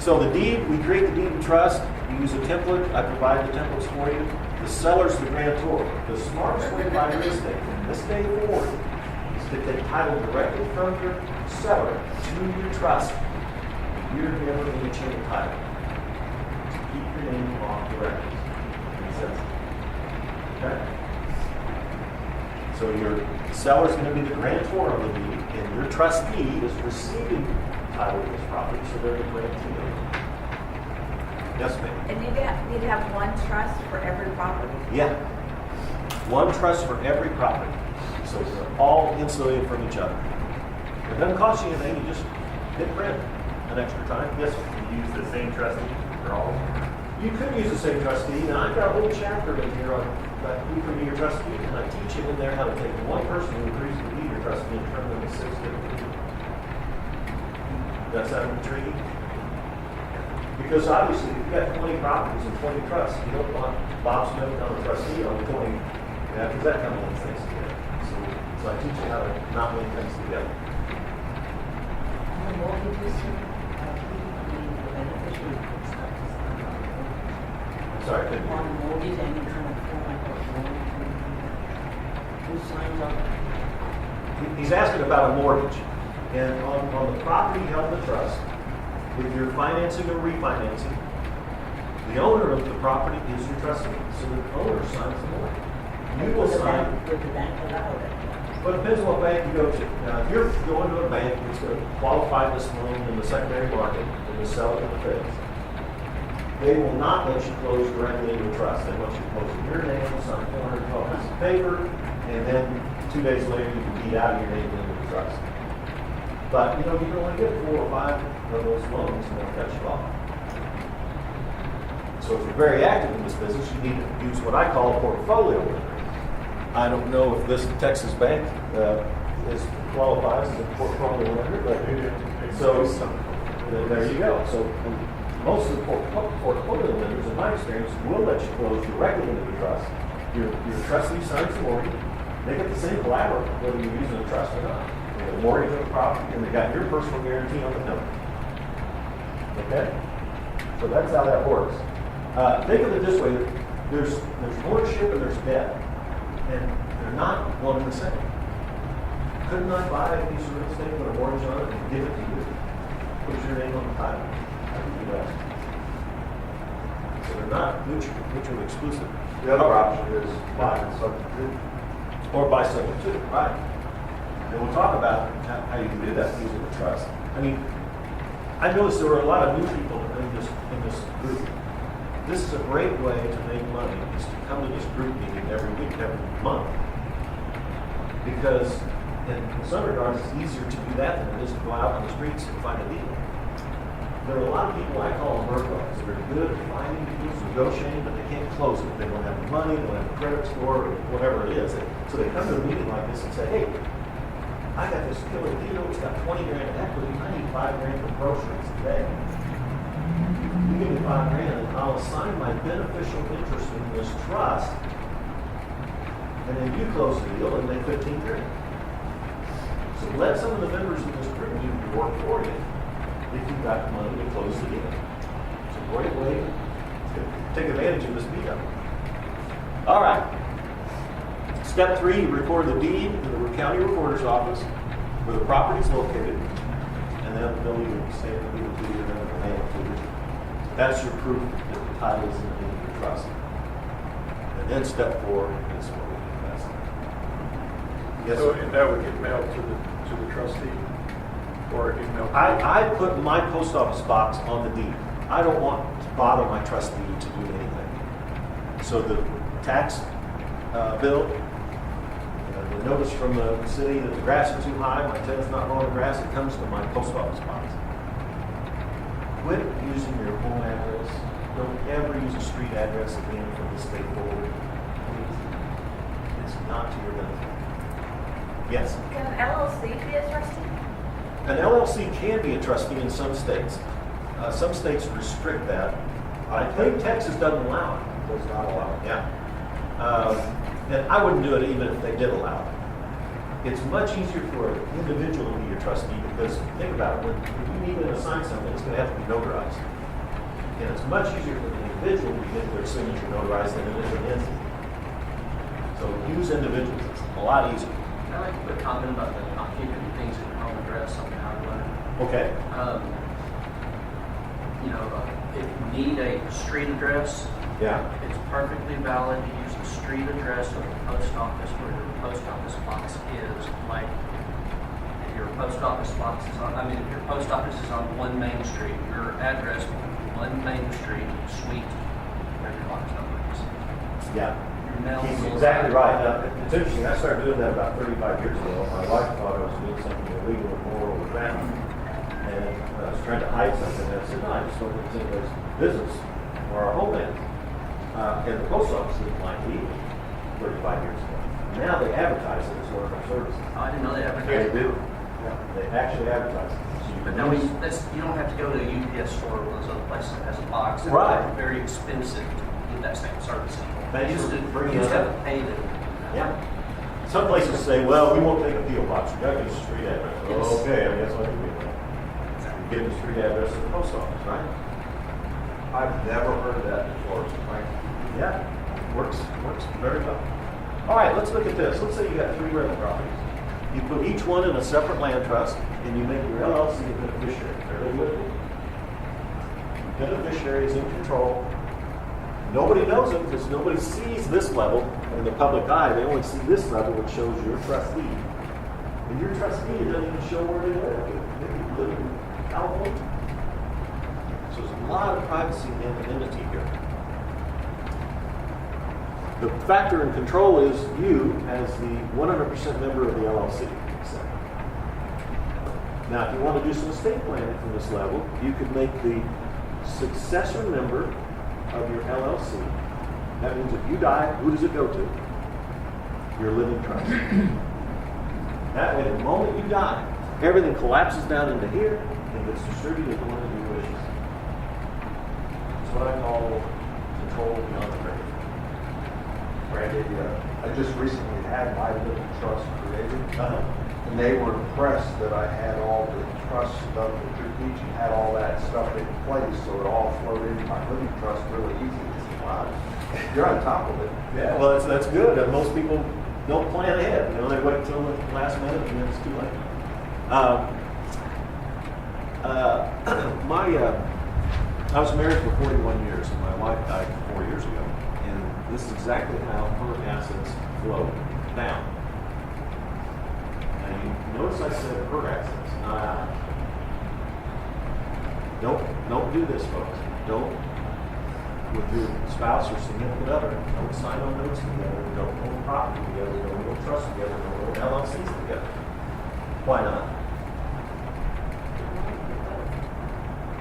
So the deed, we create the deed of trust. We use a template. I provide the templates for you. The seller's the grantor. The smartest way to buy real estate from this day forward is to take title directly from your seller to your trust. You're never going to change the title. Keep your name off the records. Makes sense? Okay? So your seller's going to be the grantor of the deed, and your trustee is receiving title of this property, so they're the grantee. Yes, ma'am. And you'd have one trust for every property? Yeah. One trust for every property. So they're all insulated from each other. It doesn't cost you anything, you just hit print an extra time. Yes, sir. You use the same trustee for all of them? You could use the same trustee. Now, I've got a whole chapter in here on who can be your trustee, and I teach you in there how to take one person who agrees to be your trustee and turn them into 6 different people. Does that intriguing? Because obviously, if you've got 20 properties and 20 trusts, you don't want Bob Smith to become a trustee on 20, because that kind of links things together. So I teach you how to not link things together. sorry, I couldn't hear On you. mortgage and you're trying to form like a loan. Who signs off? He's asking about a mortgage. And on the property held in trust, if you're financing or refinancing, the owner of the property is your trustee. So the owner signs the mortgage. You will sign. Would the bank allow that? Well, it depends on what bank you go to. Now, if you're going to a bank that's going to qualify this loan in the secondary market and to sell it to the feds, they will not let you close directly into a trust. They want you to close in your name, sign 412 pieces of paper, and then 2 days later you can deed out your name into the trust. But, you can only get 4 or 5 of those loans and they'll cut you off. So if you're very active in this business, you need to use what I call a portfolio lender. I don't know if this Texas bank qualifies as a portfolio lender, but so there you go. So most of the portfolio lenders, in my experience, will let you close directly into the trust. Your trustee signs the mortgage. They get the same collateral whether you're using a trust or not. They have a mortgage on the property, and they got your personal guarantee on the note. Okay? So that's how that works. Think of it this way: there's ownership and there's debt, and they're not one and the same. Couldn't I buy a piece of real estate, put a mortgage on it, and give it to you? Put your name on the title. How do you do that? So they're not mutually exclusive. The other option is buy and substitute. Or buy subject to, right? And we'll talk about how you can do that using a trust. I mean, I noticed there were a lot of new people in this group. This is a great way to make money, is to come to this group meeting every week, every month. Because in some regards, it's easier to do that than it is to go out on the streets and find a deal. There are a lot of people, I call them bird dogs. They're good at finding deals, negotiating, but they can't close it. They don't have the money, they don't have a credit score, or whatever it is. So they come to a meeting like this and say, hey, I got this killer deal, it's got 20 grand in equity, I need 5 grand for groceries today. You give me 5 grand and I'll assign my beneficial interest in this trust, and then you close the deal and make 15 grand. So let some of the members of this group do the work for you if you've got money to close the deal. It's a great way to take advantage of this meetup. All right. Step 3, you record the deed in the county recorder's office where the property is located, and then they'll either stamp the deed to you or they'll mail it to you. That's your proof that the title is in the name of your trust. And then step 4 is what we invest. Yes, So sir. that would get mailed to the trustee, or it get mailed? I put my post office box on the deed. I don't want to bother my trustee to do anything. So the tax bill, the notice from the city that the grass is too high, my tenant's not mowing the grass, it comes to my post office box. Quit using your home address. Don't ever use a street address again for this state forward. It's not to your benefit. Yes? Can an LLC be a trustee? An LLC can be a trustee in some states. Some states restrict that. I think Texas doesn't allow it. Does not allow it. Yeah. And I wouldn't do it even if they did allow it. It's much easier for an individual to be your trustee because think about it, when you need to assign something, it's going to have to be notarized. And it's much easier for the individual to get their signature notarized than it is an entity. So use individuals. It's a lot easier. I like to comment about not keeping things in your home address on the outline. Okay. If you need a street address, Yeah. it's perfectly valid to use the street address of the post office where your post office box is. Like, if your post office box is on, if your post office is on 1 Main Street, your address will be 1 Main Street, suite, where your box number is. Yeah. Your mail He's will exactly arrive. right. It's interesting. I started doing that about 35 years ago. My wife thought I was doing something illegal or immoral with family. And I was trying to hide something. And I said, no, I just don't think it's anybody's business or our homeland. And the post office didn't like it either 35 years ago. Now they advertise it as one of our services. I didn't know they They advertised. do. Yeah, they actually advertise it. So you But can no, use- you don't have to go to a UPS store or those other places that has a box. It's Right. very expensive to get that same service. Thank you Used for to, bringing used to that have up. to pay them. Yeah. Some places say, well, we won't take a PO box. You got to get a street address. Yes. Okay, I guess I'll do that. Give the street address to the post office, right? I've never heard that before. It's like, look at this. Let's say you got 3 rental properties. You put each one in a separate land trust, and you make your LLC a beneficiary. Everybody with me? Beneficiary is in control. Nobody knows it because nobody sees this level in the public eye. They only see this level, which shows your trustee. And your trustee doesn't even show where they live. They live in California. So there's a lot of privacy and anonymity here. The factor in control is you as the 100% member of the LLC. Now, if you want to do some estate planning from this level, you could make the successor member of your LLC. That means if you die, who does it go to? Your living trust. That way, the moment you die, everything collapses down into here and gets distributed to one of your wishes. It's what I call control beyond the grave. Randy, I just recently had my living trust created, and they were impressed that I had all the trust stuff that you're teaching, had all that stuff in place, so it all flowed into my living trust really easy. I said, wow, you're on top of it. Yeah, well, that's good. Most people don't plan ahead. You know, they wait till the last minute and then it's too late. I was married for 41 years, and my wife died 4 years ago. And this is exactly how her assets flow down. Now, you notice I said her assets, not ours. Don't do this, folks. Don't, with your spouse or significant other, don't sign on notes together, don't own property together, don't own trust together, don't own LLCs together. Why not?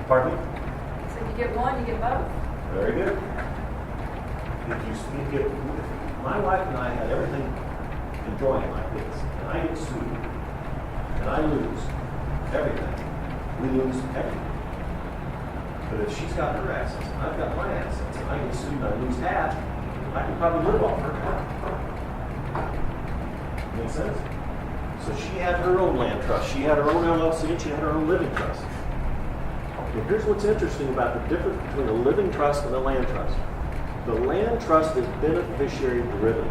Pardon me? So you get one, you get both. Very good. If my wife and I had everything enjoying like this, and I get sued, and I lose everything, we lose everything. But if she's got her assets, and I've got my assets, and I get sued and I lose half, I can probably live off her half. Make sense? So she had her own land trust, she had her own LLC, and she had her own living trust. But here's what's interesting about the difference between a living trust and a land trust. The land trust is beneficiary driven.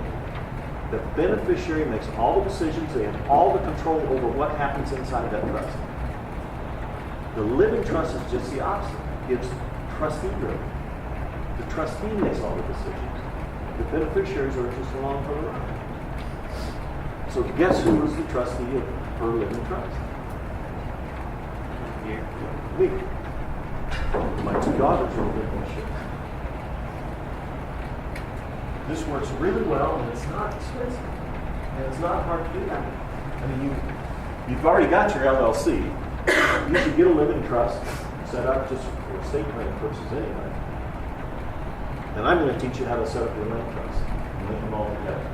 The beneficiary makes all the decisions, they have all the control over what happens inside that trust. The living trust is just the opposite. It's trustee driven. The trustee makes all the decisions. The beneficiaries are just along for the ride. So guess who is the trustee of her living trust? Me. My 2 daughters are living shit. This works really well, and it's not expensive, and it's not hard to do that. I mean, you've already got your LLC. You should get a living trust set up just for estate planning purposes anyway. And I'm going to teach you how to set up your land trust and link them all together.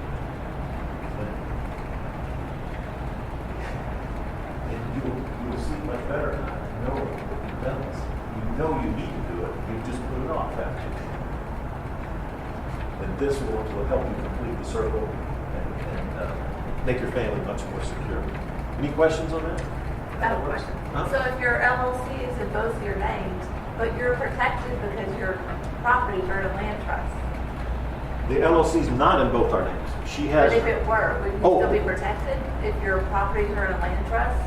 And you will sleep much better at night. You know you've done this. You know you need to do it. You've just put it off, haven't you? And this will help you complete the circle and make your family much more secure. Any questions on that? I have a question. Huh? So if your LLC is in both your names, but you're protected because your properties are in a land trust. The LLC is not in both our names. She has. But if it were, would you still be protected if your properties are in a land trust?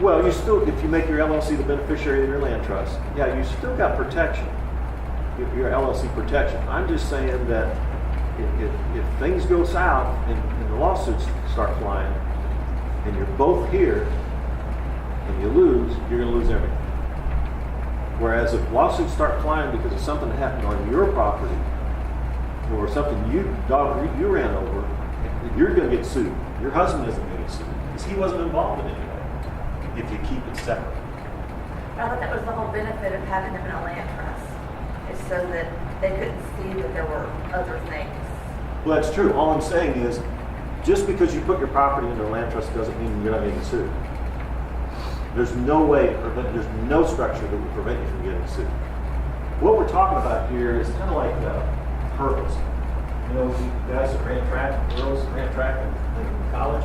Well, you still, if you make your LLC the beneficiary of your land trust, yeah, you still got protection. Your LLC protection. I'm just saying that if things go south and the lawsuits start flying, and you're both here, and you lose, you're going to lose everything. Whereas if lawsuits start flying because of something that happened on your property, or something you ran over, you're going to get sued. Your husband isn't going to get sued because he wasn't involved in it anyway. If you keep it separate. I thought that was the whole benefit of having them in a land trust, is so that they couldn't see that there were other things. Well, that's true. All I'm saying is, just because you put your property into a land trust doesn't mean you're not getting sued. There's no way, there's no structure that would prevent you from getting sued. What we're talking about here is kind of like hurdles. You know, the guys that ran track, girls that ran track in college,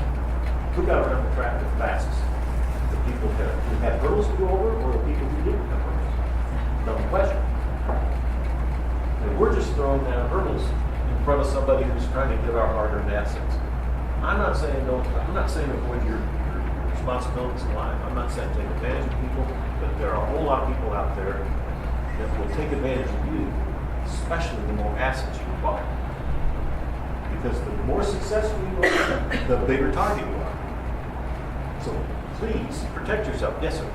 who got around the track the fastest? The people who had hurdles to go over, or the people who didn't have hurdles? No question. And we're just throwing down hurdles in front of somebody who's trying to get our hard-earned assets. I'm not saying avoid your responsibilities in life. I'm not saying take advantage of people, but there are a whole lot of people out there that will take advantage of you, especially the more assets you acquire. Because the more successful you are, the bigger target you are. So please protect yourself. Yes, sir.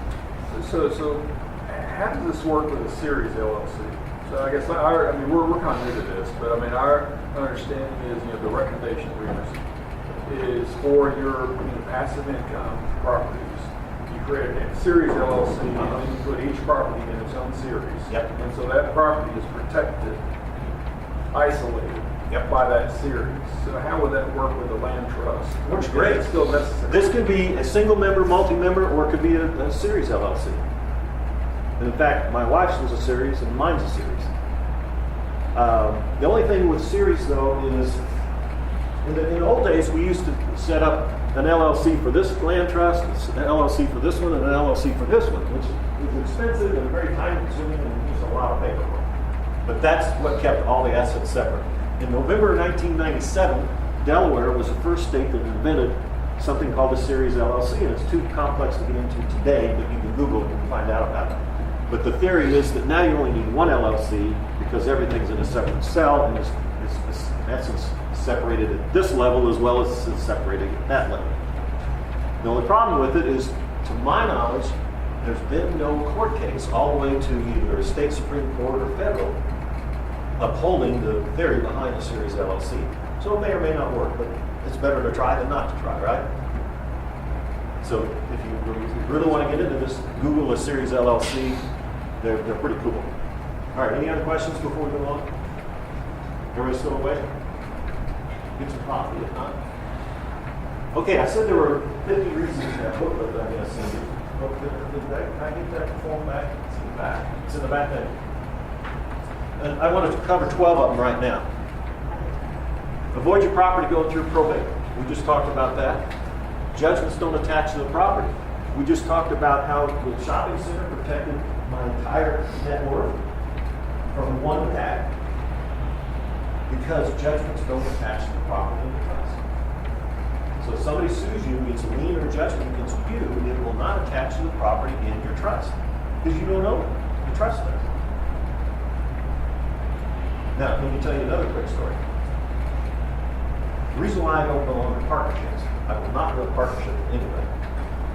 So how does this work with a series LLC? So I guess I mean we're kind of new to this, but I mean our understanding is the recommendation agreements is for your passive income properties. You create a series LLC and then you put each property in its own series. Yep. And so that property is protected, isolated by that series. So how would that work with a land trust? Works great. It's still necessary. This could be a single member, multi-member, or it could be a series LLC. And in fact, my wife's was a series and mine's a series. The only thing with series though is, in the old days we used to set up an LLC for this land trust, an LLC for this one, and an LLC for this one, which is expensive and very time consuming and uses a lot of paperwork. But that's what kept all the assets separate. In November 1997, Delaware was the first state that invented something called a series LLC, and it's too complex to get into today, but you can Google it and find out about it. But the theory is that now you only need one LLC because everything's in a separate cell and is in essence separated at this level as well as it's separated at that level. The only problem with it is, to my knowledge, there's been no court case all the way to either a state Supreme Court or federal upholding the theory behind a series LLC. So it may or may not work, but it's better to try than not to try, right? So if you really want to get into this, Google a series LLC. They're pretty cool. All right, any other questions before we go on? Everybody still awake? Get some coffee, if not. Okay, I said there were 50 reasons in that booklet that I'm going to send you. Can I get that form back? It's in the back. It's in the back there. And I want to cover 12 of them right now. Avoid your property going through probate. We just talked about that. Judgments don't attach to the property. We just talked about how the shopping center protected my entire net worth from one attack because judgments don't attach to the property in the trust. So if somebody sues you, gets a lien or judgment against you, it will not attach to the property in your trust because you don't own it. The trust does. Now, let me tell you another quick story. The reason why I don't belong to partnerships, I will not go to partnership with anybody,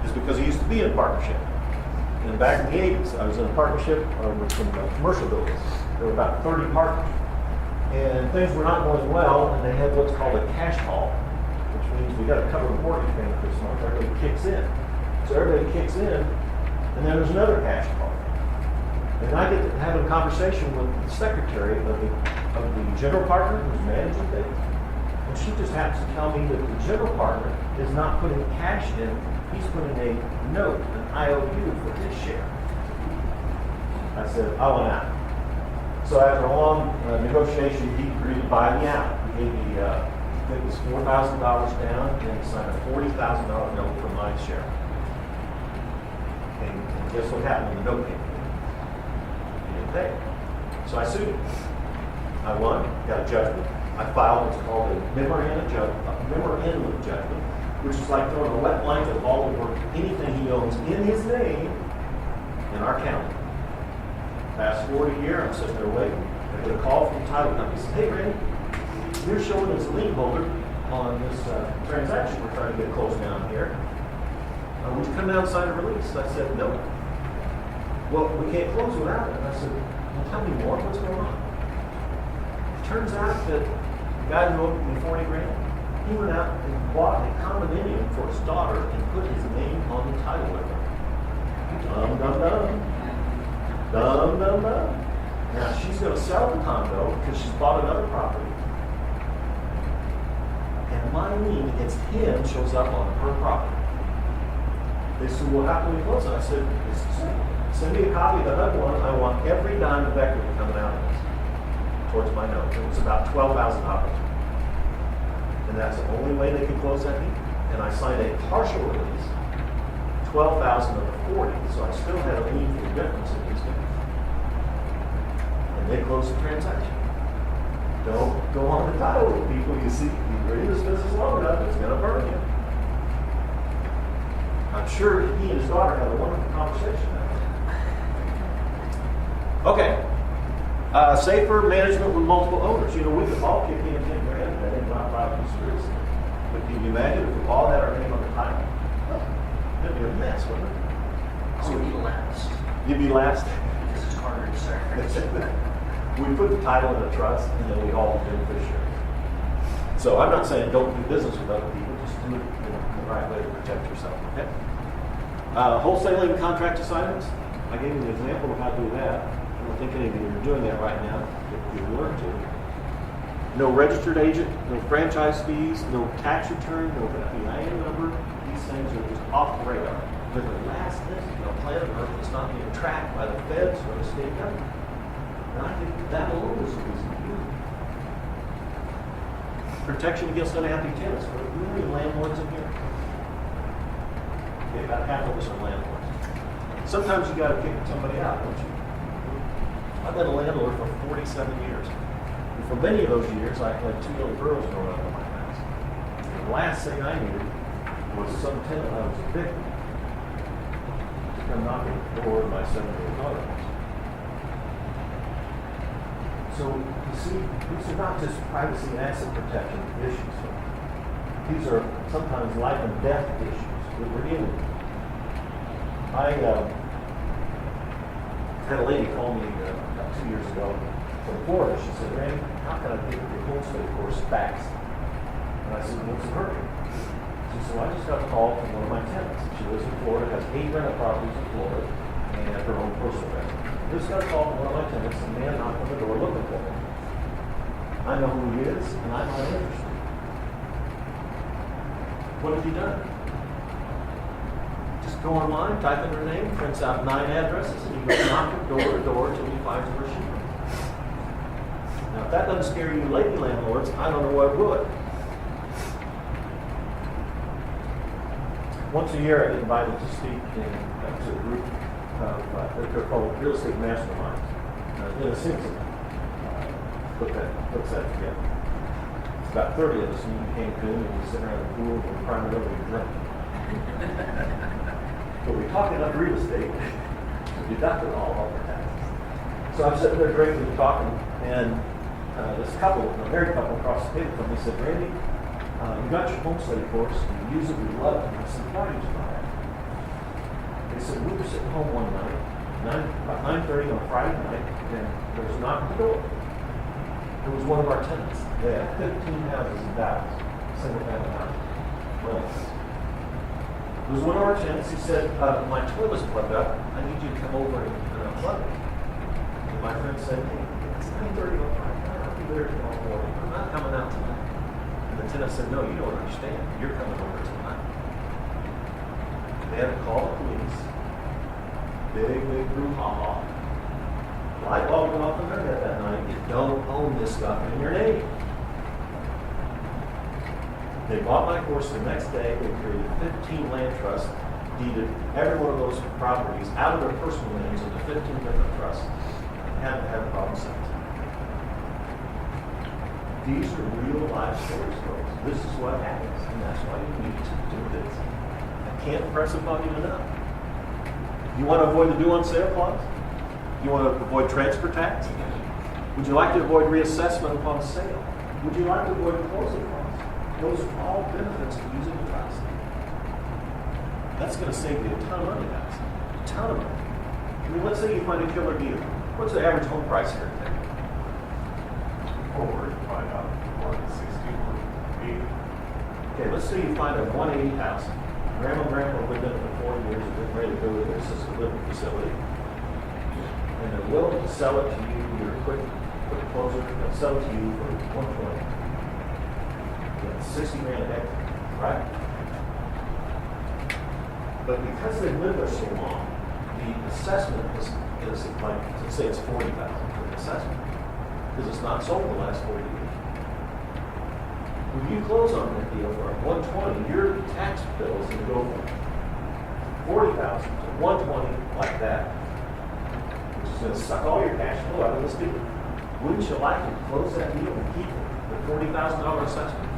is because I used to be in a partnership. And back in the 80s, I was in a partnership with some commercial buildings. There were about 30 partners. And things were not going well, and they had what's called a cash call, which means we got to cover the mortgage payment this month. Everybody kicks in. So everybody kicks in, and then there's another cash call. And I get to have a conversation with the secretary of the general partner who's managing things. And she just happens to tell me that the general partner is not putting cash in, he's putting a note, an IOU for his share. I said, I want out. So after a long negotiation, he agreed to buy me out. He gave me, I think it was $4,000 down, and he signed a $40,000 note for my share. And guess what happened when the note came in? He didn't pay. So I sued him. I won, got a judgment. I filed what's called a memorandum of judgment, which is like throwing a wet blanket all over anything he owns in his name in our county. Fast forward a year, I'm sitting there waiting. I get a call from the title company. He said, hey, Randy, you're showing as a lien holder on this transaction we're trying to get closed down here. Would you come down and sign a release? I said, no. Well, we can't close without it. I said, well, tell me more. What's going on? It turns out that the guy who owed me 40 grand, he went out and bought a condominium for his daughter and put his name on the title with her. Dum, dum, dum. Dum, dum, dum. Now, she's going to sell the condo because she's bought another property. And my lien against him shows up on her property. They said, well, how can we close it? I said, it's simple. Send me a copy of the HUD one. I want every dime of equity coming out of this towards my note. It was about $12,000. And that's the only way they could close that deal. And I signed a partial release, $12,000 of the 40, so I still had a lien for the difference in these things. And they closed the transaction. Don't go on the title with people. You see, you're in this business long enough, it's gonna burn you. I'm sure he and his daughter had a wonderful conversation that way. Okay. Safer management with multiple owners. You know, we could all kick in 10 grand and that ain't not five piece of real estate. But can you imagine if we all had our name on the title? That'd be a mess, wouldn't it? So we last. You'd be last. This is harder to say. We put the title in a trust and then we all be beneficiaries. So I'm not saying don't do business with other people, just do it in the right way to protect yourself, okay? Wholesaling contract assignments. I gave you an example of how to do that. I don't think any of you are doing that right now, if you learn to. No registered agent, no franchise fees, no tax return, no EIN number. These things are just off the radar. But the last thing, planet Earth is not being tracked by the feds or the state government. And I think that alone is a reason to do it. Protection against unhappy tenants. Are there really landlords in here? Okay, about half of us are landlords. Sometimes you got to kick somebody out, don't you? I've been a landlord for 47 years. And for many of those years, I had two little girls growing up in my house. And the last thing I needed was some tenant I was evicting to come knocking at the door of my 7-year-old daughter. So, you see, these are not just privacy and asset protection issues. These are sometimes life and death issues that we're dealing with. I had a lady call me about 2 years ago from Florida. She said, "Randy, how can I get your homestead course faxed?" And I said, "What's the hurry?" She said, "Well, I just got a call from one of my tenants. She lives in Florida, has 8 rental properties in Florida, and her own personal residence. I just got a call from one of my tenants, and a man knocked on the door looking for me. I know who he is, and I'm not interested. What have you done?" Just go online, type in her name, prints out 9 addresses, and you go knock her door to door until you find where she lives. Now, if that doesn't scare you lady landlords, I don't know what would. Once a year, I get invited to speak to a group of, they're called real estate masterminds. In a sense, puts that together. It's about 30 of us meet in Cancun, and we sit around the pool, and we're primarily drinking. But we talk enough real estate, we deducted all of our taxes. So I'm sitting there drinking and talking, and this couple, a married couple across the table from me said, "Randy, you got your homestead course, and you use it, we love it." And I said, "Why did you buy it?" They said, "We were sitting home one night, about 9:30 on a Friday night, and there was a knock at the door. It was one of our tenants. They had 15 houses in Dallas, single-family houses. Well, it was one of our tenants. He said, "My toilet's plugged up. I need you to come over and unplug it." And my friend said, "Hey, it's 9:30 on Friday night. I'll be there tomorrow morning. I'm not coming out tonight." And the tenant said, "No, you don't understand. You're coming over tonight." They had to call the police. Big brouhaha. Light bulb went off in their head that night. You don't own this stuff in your name. They bought my course the next day. They created 15 land trusts, deeded every one of those properties out of their personal names into 15 different trusts. Haven't had a problem since. These are real life stories, folks. This is what happens, and that's why you need to do this. I can't press upon you enough. You want to avoid the due on sale clause? You want to avoid transfer tax? Would you like to avoid reassessment upon sale? Would you like to avoid closing costs? Those are all benefits of using the trust. That's going to save you a ton of money, guys. A ton of money. I mean, let's say you find a killer deal. What's the average home price here today? Forward, find out 160, 180. Okay, let's say you find a 180 house. Grandma and grandpa lived in it for 40 years and they're ready to go to their assisted living facility. And they're willing to sell it to you, you're a quick closer, they'll sell it to you for 120. That's 60 grand a hectare, right? But because they've lived there so long, the assessment is like, let's say it's 40,000 for the assessment, because it's not sold in the last 40 years. When you close on that deal for 120, your tax bill is going to go from 40,000 to 120 like that, which is going to suck all your cash flow out of this deal. Wouldn't you like to close that deal and keep the $40,000 assessment?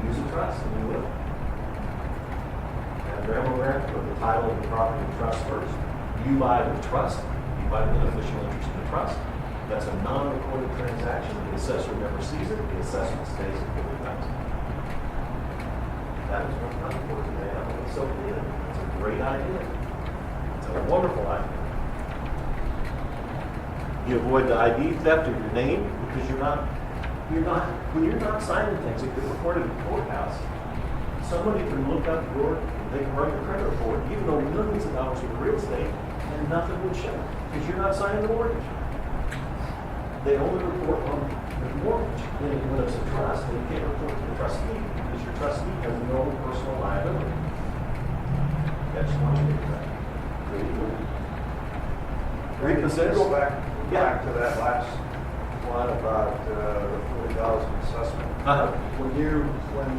Use a trust and you will. And grandma grant put the title of the property in trust first. You buy the trust, you buy the beneficial interest in the trust. That's a non-recorded transaction. The assessor never sees it. The assessment stays at $40,000. That is what I'm for today. I think it's so good. It's a great idea. It's a wonderful idea. You avoid the ID theft of your name because when you're not signing things, it gets recorded in the courthouse. Somebody can look up they can run your credit report, even though millions of dollars worth of real estate, and nothing would show because you're not signing the mortgage. They only report on the mortgage. When it's a trust, they can't report to the trustee because your trustee has no personal liability. That's one thing. Repossess. Go back to that last one about the 40,000 assessment. Uh-huh. When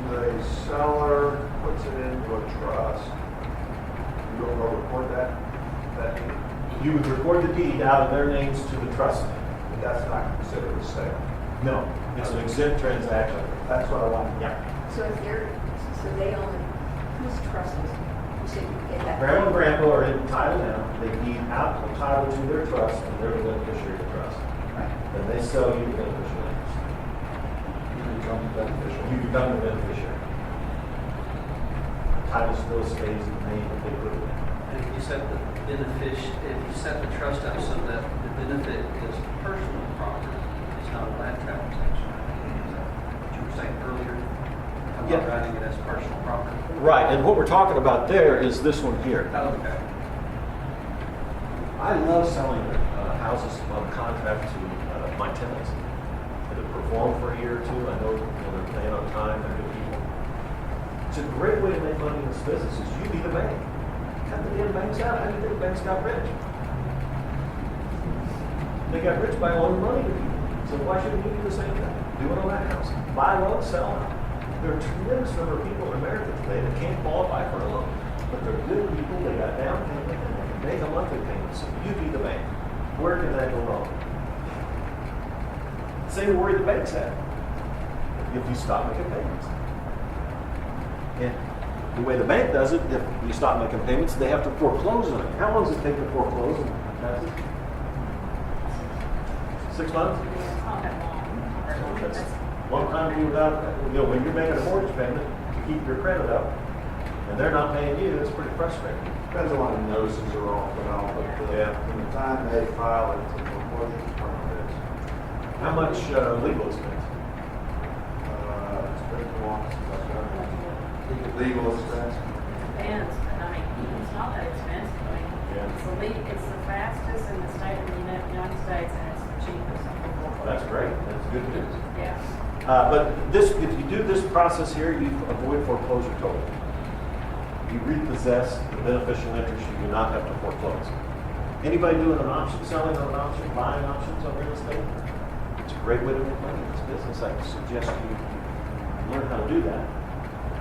the seller puts it into a trust, you don't go record that deed? You would record the deed out of their names to the trustee. But that's not considered a sale. No, it's an exempt transaction. That's what I want. Yeah. So they own, whose trust is it? You said you get that. Grandma and grandpa are entitled now. They deed out the title to their trust, and they're the beneficiary of the trust. Right. Then they sell you the beneficial interest. You become beneficial. You become the beneficiary. Title still stays in the name that they put it in. And if you set the trust up so that the benefit is personal property, it's not a land transaction. Is that what you were saying earlier? About Yeah. writing it as personal property. Right, and what we're talking about there is this one here. Oh, okay. I love selling houses on contract to my tenants that have performed for a year or two. I know they're paying on time, they're good people. It's a great way to make money in this business is you be the bank. Cut the damn banks out. How do you think banks got rich? They got rich by loaning money to people. So why shouldn't you do the same thing? Do it on that house. Buy low, sell out. There are a tremendous number of people in America today that can't qualify for a loan. But they're good people, they got down payment, and they can make a monthly payment. So you be the bank. Where can that go wrong? Same worry the banks have. If you stop making payments. And the way the bank does it, if you stop making payments, they have to foreclose on it. How long does it take to foreclose on taxes? 6 months? It's not that long. That's a long time to be without, when you're making a mortgage payment to keep your credit up, and they're not paying you, it's pretty frustrating. Depends on when the notices are all put out, but from the time they file it to the mortgage permit is, How much legal expense? it's been too long since I've done it. Legal expense. Depends, and I mean, it's not that expensive. I mean, Yeah. it's the fastest in the state of the United States, and it's the cheapest. Well, that's great. That's good news. Yeah. But if you do this process here, you avoid foreclosure totally. You repossess the beneficial interest, you do not have to foreclose. Anybody doing an option, selling on an option, buying options on real estate? It's a great way to make money in this business. I suggest you learn how to do that.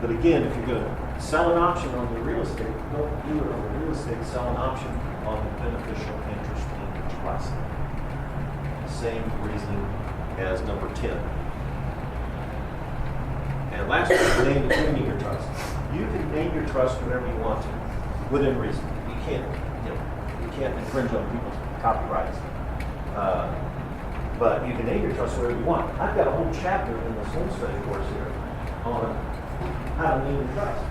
But again, if you're going to sell an option on the real estate, don't do it on the real estate, sell an option on the beneficial interest in the trust. Same reasoning as number 10. And last one, naming your trust. You can name your trust whatever you want to, within reason. You can't infringe on people's copyrights. But you can name your trust whatever you want. I've got a whole chapter in this home study course here on how to name your trust.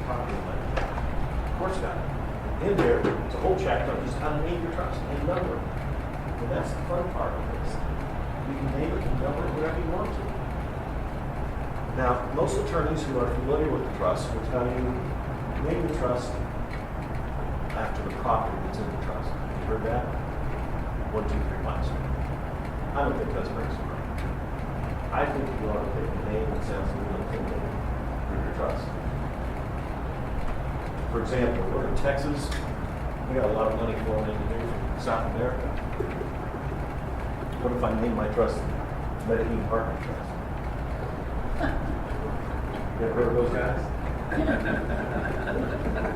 Of course, got it. In there, it's a whole chapter on just how to name your trust and number it. And that's the fun part of this. You can name it and number it whatever you want to. Now, most attorneys who are familiar with the trust will tell you name the trust after the property that's in the trust. You heard that? 1, 2, 3 months. I don't think that's very smart. I think you ought to pick a name that sounds a little intimidating for your trust. For example, we're in Texas. We got a lot of money flowing into here from South America. What if I name my trust Medellin Partner Trust? You ever heard of those guys?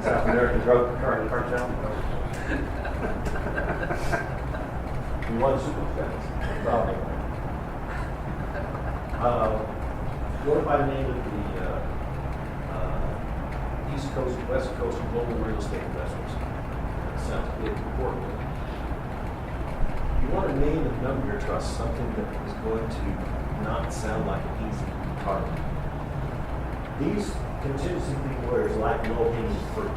South American drug cartel. You want super fast. What if I named it the East Coast, West Coast Global Real Estate Investors? That sounds big and important. You want to name and number your trust something that is going to not sound like an easy target. These contingency fee lawyers like low-hanging fruit.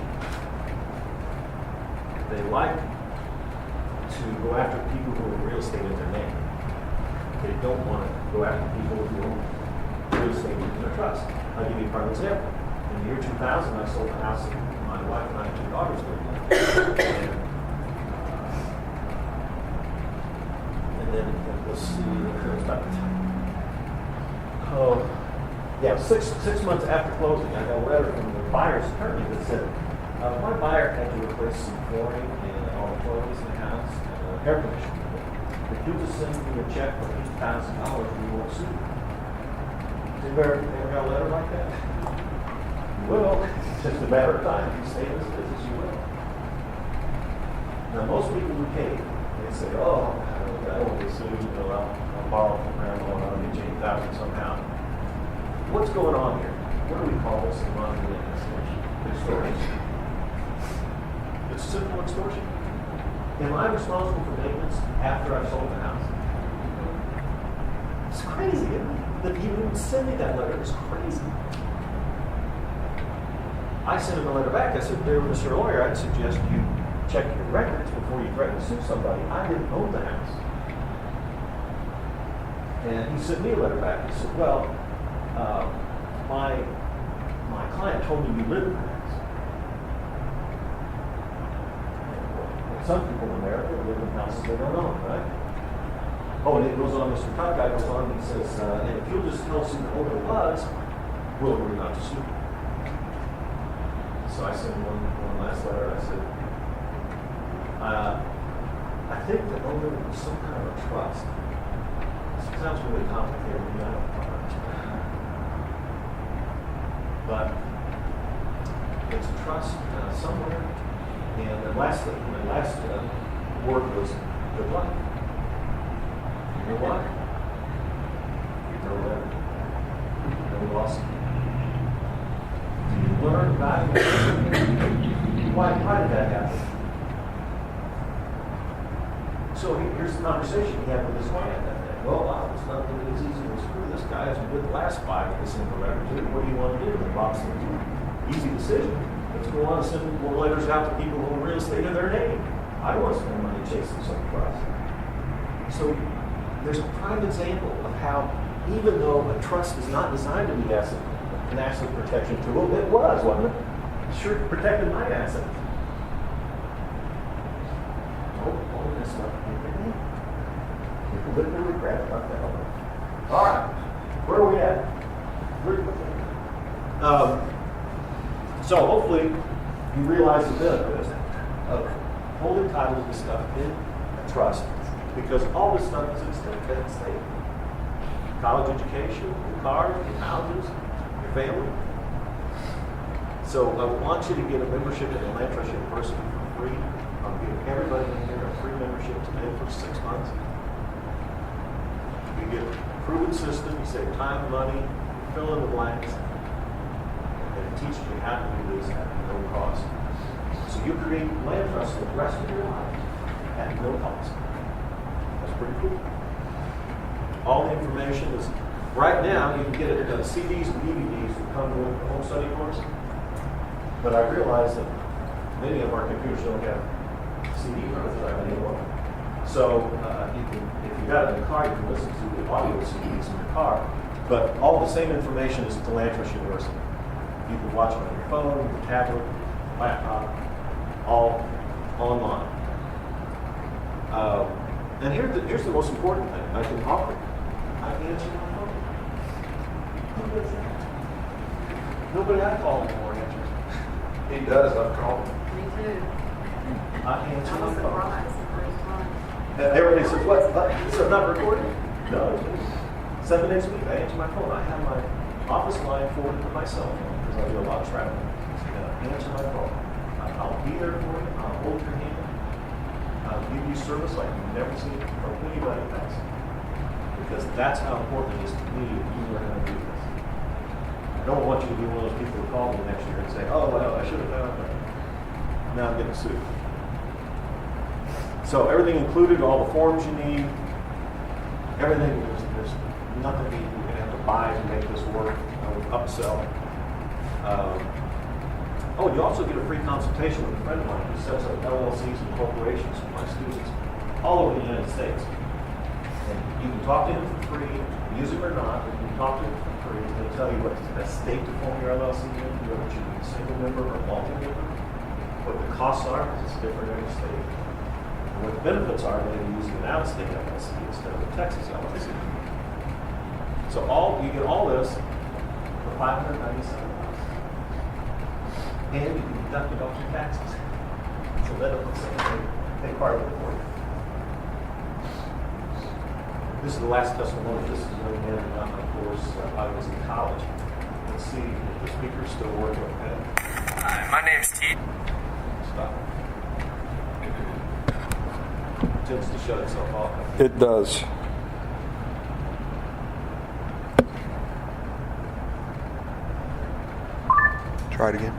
They like to go after people who have real estate in their name. They don't want to go after people who own real estate in their trust. I'll give you a prime example. In the year 2000, I sold a house that my wife and I and 2 daughters lived in. And then, let's see, it was about six months after closing, I got a letter from the buyer's attorney that said, my buyer had to replace some flooring and all the toilets in the house and air conditioning. If you just send me a check for $8,000, we won't sue you. Ever got a letter like that? Well, it's just a matter of time. If you stay in this business, you will. Now, most people who pay, they say, oh, I don't want to sue, I'll borrow from grandma and I'll get you $8,000 somehow. What's going on here? What do we call this in money extortion? It's simple extortion. Am I responsible for maintenance after I've sold the house? It's crazy, isn't it? That he would send me that letter is crazy. I sent him a letter back. I said, dear Mr. Lawyer, I'd suggest you check your records before you threaten to sue somebody. I didn't own the house. And he sent me a letter back. He said, well, my client told me you live in the house. Some people in America live in houses they don't own, right? Oh, and it goes on, Mr. Todd guy goes on, and he says, and if you'll just tell us who the owner was, we'll agree not to sue. So I sent him one last letter. I said, I think the owner was some kind of a trust. This sounds really complicated. I don't know. But it's a trust somewhere. And the last word was good luck. You know what? No letter. No lawsuit. Do you learn valuable lessons? Why did that happen? So here's the conversation he had with his client that day. Well, it's not really as easy to screw this guy as we did the last 5 of this info letter. What do you want to do? And Bob said, easy decision. Let's go on and send more letters out to people who own real estate in their name. I don't want to spend money chasing some trust. So there's a prime example of how, even though a trust is not designed to be an asset protection tool, it was, wasn't it? It sure protected my assets. Oh, this stuff. People didn't regret about that. All right, where are we at? So hopefully you realize the benefit of holding title to this stuff in a trust, because all this stuff is at stake. College education, your cars, your houses, your family. So I want you to get a membership in the Land Trust University for free. I'm giving everybody in here a free membership today for 6 months. You get a proven system, you save time and money, you fill in the blanks, and it teaches you how to do this at no cost. So you create land trusts for the rest of your life at no cost. That's pretty cool. All the information is, right now you can get it in CDs and DVDs that come with the home study course. But I realize that many of our computers don't have CD drive anymore. So if you got it in the car, you can listen to the audio CDs in your car. But all the same information is at the Land Trust University. You can watch it on your phone, your tablet, laptop, all online. And here's the most important thing I can offer you. I can answer my phone. Who does that? Nobody I call anymore answers. He does, I've called him. Me too. I answer I my was phone. surprised the first time. And everybody says, what? So I'm not recording? No. 7 days a week, I answer my phone. I have my office line forwarded to my cell phone because I do a lot of traveling. And I answer my phone. I'll be there for you. I'll hold your hand. I'll give you service like you've never seen from anybody else. Because that's how important it is to me if you learn how to do this. I don't want you to be one of those people who call me next year and say, oh, well, I should have done that. Now I'm getting sued. So everything included, all the forms you need, everything, there's nothing that you're going to have to buy to make this work, upsell. Oh, you also get a free consultation with a friend of mine who sets up LLCs and corporations for my students all over the United States. And you can talk to him for free, use it or not, you can talk to him for free. They'll tell you what's the best state to form your LLC in, whether you need a single member or multi-member, what the costs are, because it's different in every state, and what the benefits are when you're using an out-of-state LLC instead of a Texas LLC. So you get all this for $597. And you can deduct it off your taxes. So let them say they part of it for you. This is the last testimony. This is when I got my course. I was in college. Let's see if the speaker's still working. Okay. Hi, my name's T. Stop. It tends to shut itself off. It does. Try it again.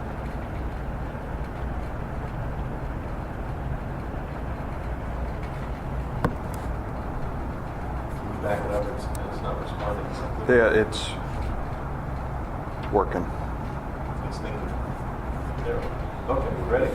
Back it up. It's not responding. Yeah, it's working. It's thinking. There. Okay, ready?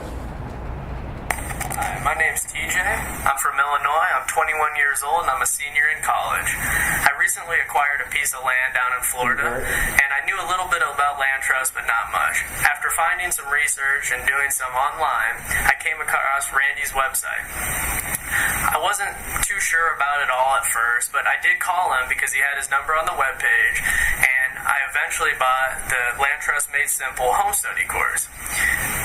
Hi, my name's TJ. I'm from Illinois. I'm 21 years old and I'm a senior in college. I recently acquired a piece of land down in Florida, and I knew a little bit about land trust, but not much. After finding some research and doing some online, I came across Randy's website. I wasn't too sure about it all at first, but I did call him because he had his number on the webpage, and I eventually bought the Land Trust Made Simple home study course.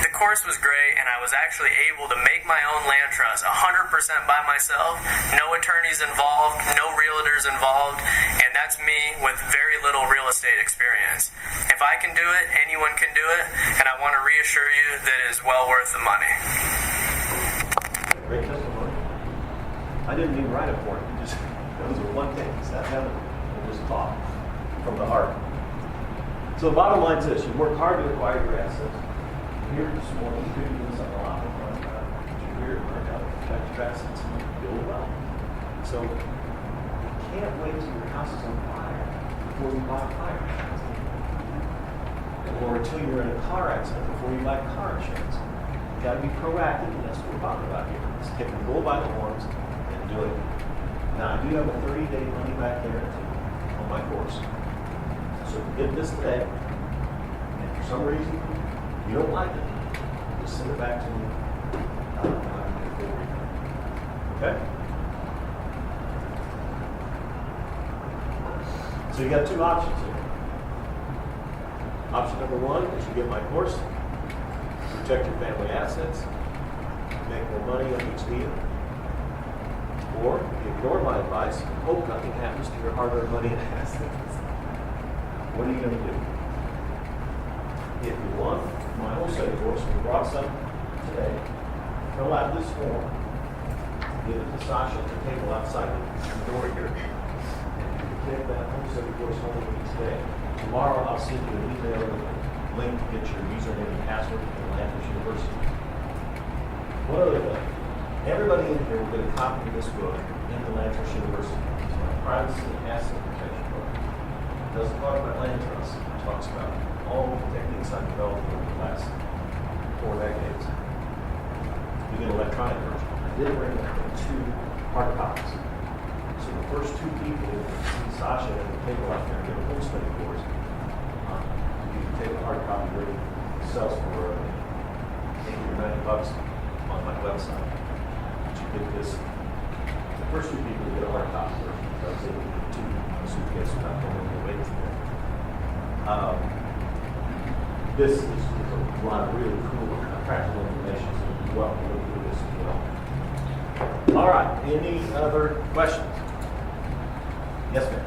The course was great, and I was actually able to make my own land trust 100% by myself, no attorneys involved, no realtors involved, and that's me with very little real estate experience. If I can do it, anyone can do it, and I want to reassure you that it is well worth the money. Great testimony. I didn't even write it for him. That was one thing. He sat down and just talked from the heart. So the bottom line is this: you work hard to acquire your assets. Here this morning, you could be doing something a lot more fun about it. But you're here to learn how to protect your assets and build wealth. So you can't wait till your house is on fire before you buy fire insurance. Or until you're in a car accident before you buy car insurance. You got to be proactive, and that's what we're talking about here. It's taking the bull by the horns and doing it. Now, I do have a 30-day money-back guarantee on my course. So if you get this today, and for some reason you don't like it, just send it back to me. Okay? So you got two options here. Option number one is you get my course, protect your family assets, make more money on each deal. Or you ignore my advice and hope nothing happens to your hard-earned money and assets. What are you going to do? If you want my wholesale course, we brought some today. Fill out this form. Give it to Sasha at the table outside the door here. And you can take that wholesale course home with you today. Tomorrow I'll send you an email with a link to get your username and password from Atlantis University. One other thing. Everybody in here will get a copy of this book in the Atlantis University. It's my privacy and asset protection book. It doesn't talk about land trusts. It talks about all the techniques I've developed over the last 4 decades. You get an electronic version. I did bring two hard copies. So the first 2 people who see Sasha at the table out there get a home study course. You can take a hard copy where it sells for $80 or $90 on my website. Get this. The first 2 people get a hard copy version. So I was able to get 2 suitcases without going to wait to them. This is a lot of really cool practical information, so you're welcome to look through this as well. All right. Any other questions? Yes, ma'am.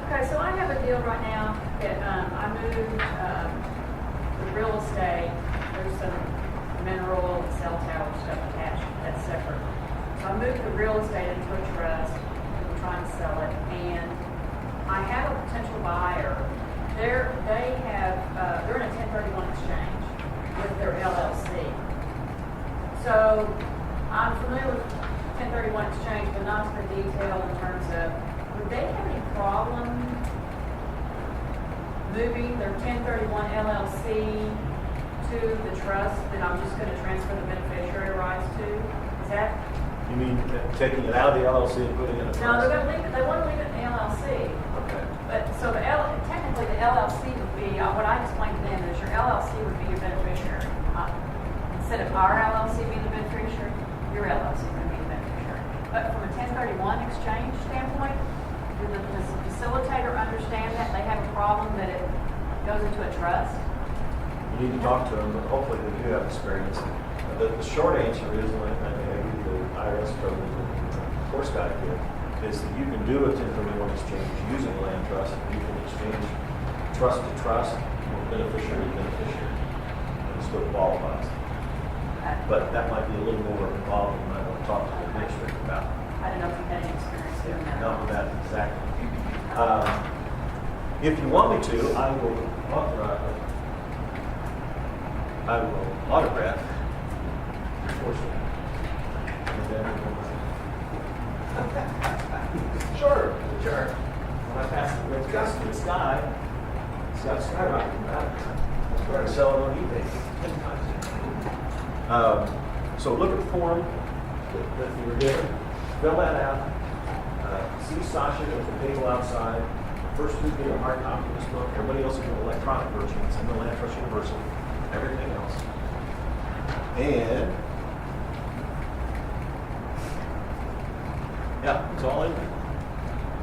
Okay, so I have a deal right now that I moved the real estate. There's some mineral and cell tower stuff attached. That's separate. So I moved the real estate into a trust, and we're trying to sell it, and I have a potential buyer. They're in a 1031 exchange with their LLC. So I'm familiar with 1031 exchange, but not to the detail in terms of, would they have any problem moving their 1031 LLC to the trust that I'm just going to transfer the beneficiary rights to? Is that? You mean taking it out of the LLC and putting it in a trust? No, they're going to leave it. They want to leave it in the LLC. Okay. But so technically the LLC would be what I explained to them is your LLC would be your beneficiary. Instead of our LLC being the beneficiary, your LLC would be the beneficiary. But from a 1031 exchange standpoint, does the facilitator understand that they have a problem that it goes into a trust? You need to talk to them, but hopefully they do have experience. The short answer is, and I think the IRS code and the course guide here, is that you can do a 1031 exchange using a land trust. You can exchange trust to trust or beneficiary to beneficiary. And it still qualifies. But that might be a little more involved than I want to talk to the administrator about. I don't know if you had any experience doing that. Not with that exactly. If you want me to, I will autograph your portion. Sure. When I pass it with Gus to this guy, it's got skyrocketed. I'm trying to sell it on eBay 10 times. So look at the form that you were given. Fill that out. See Sasha at the table outside. First we get a hard copy of this book. Everybody else will get an electronic version. It's in the Land Trust Universal. Everything else. And yeah, it's all in there.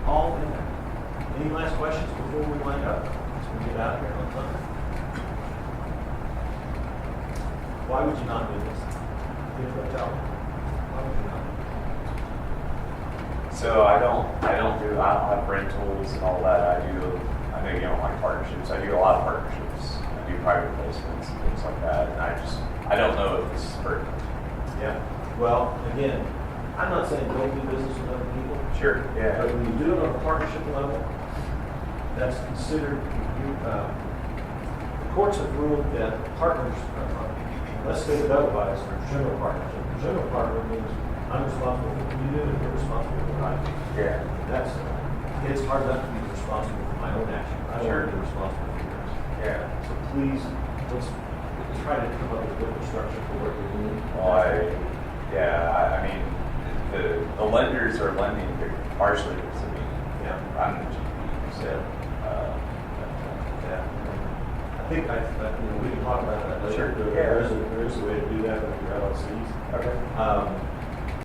All in there. Any last questions before we wind up? So we get out of here on time. Why would you not do this? Why would you not? So I don't have rentals and all that. I know you don't like partnerships. I do a lot of partnerships. I do private placements and things like that. And I don't know if this is pertinent. Yeah. Well, again, I'm not saying don't do business with other people. Sure. Yeah. But when you do it on a partnership level, that's considered. The courts have ruled that partners, unless stated otherwise, are general partnership. General partner means I'm responsible for what you do, and you're responsible for what I do. Yeah. It's hard enough to be responsible for my own action. I don't want to be responsible for yours. Yeah. So please, let's try to come up with a different structure for what you're doing. Well, I mean, the lenders are lending partially to me. Yeah. I'm the GP, so. Yeah. I think we can talk about that later. Sure. There is a way to do that with your LLCs. Okay.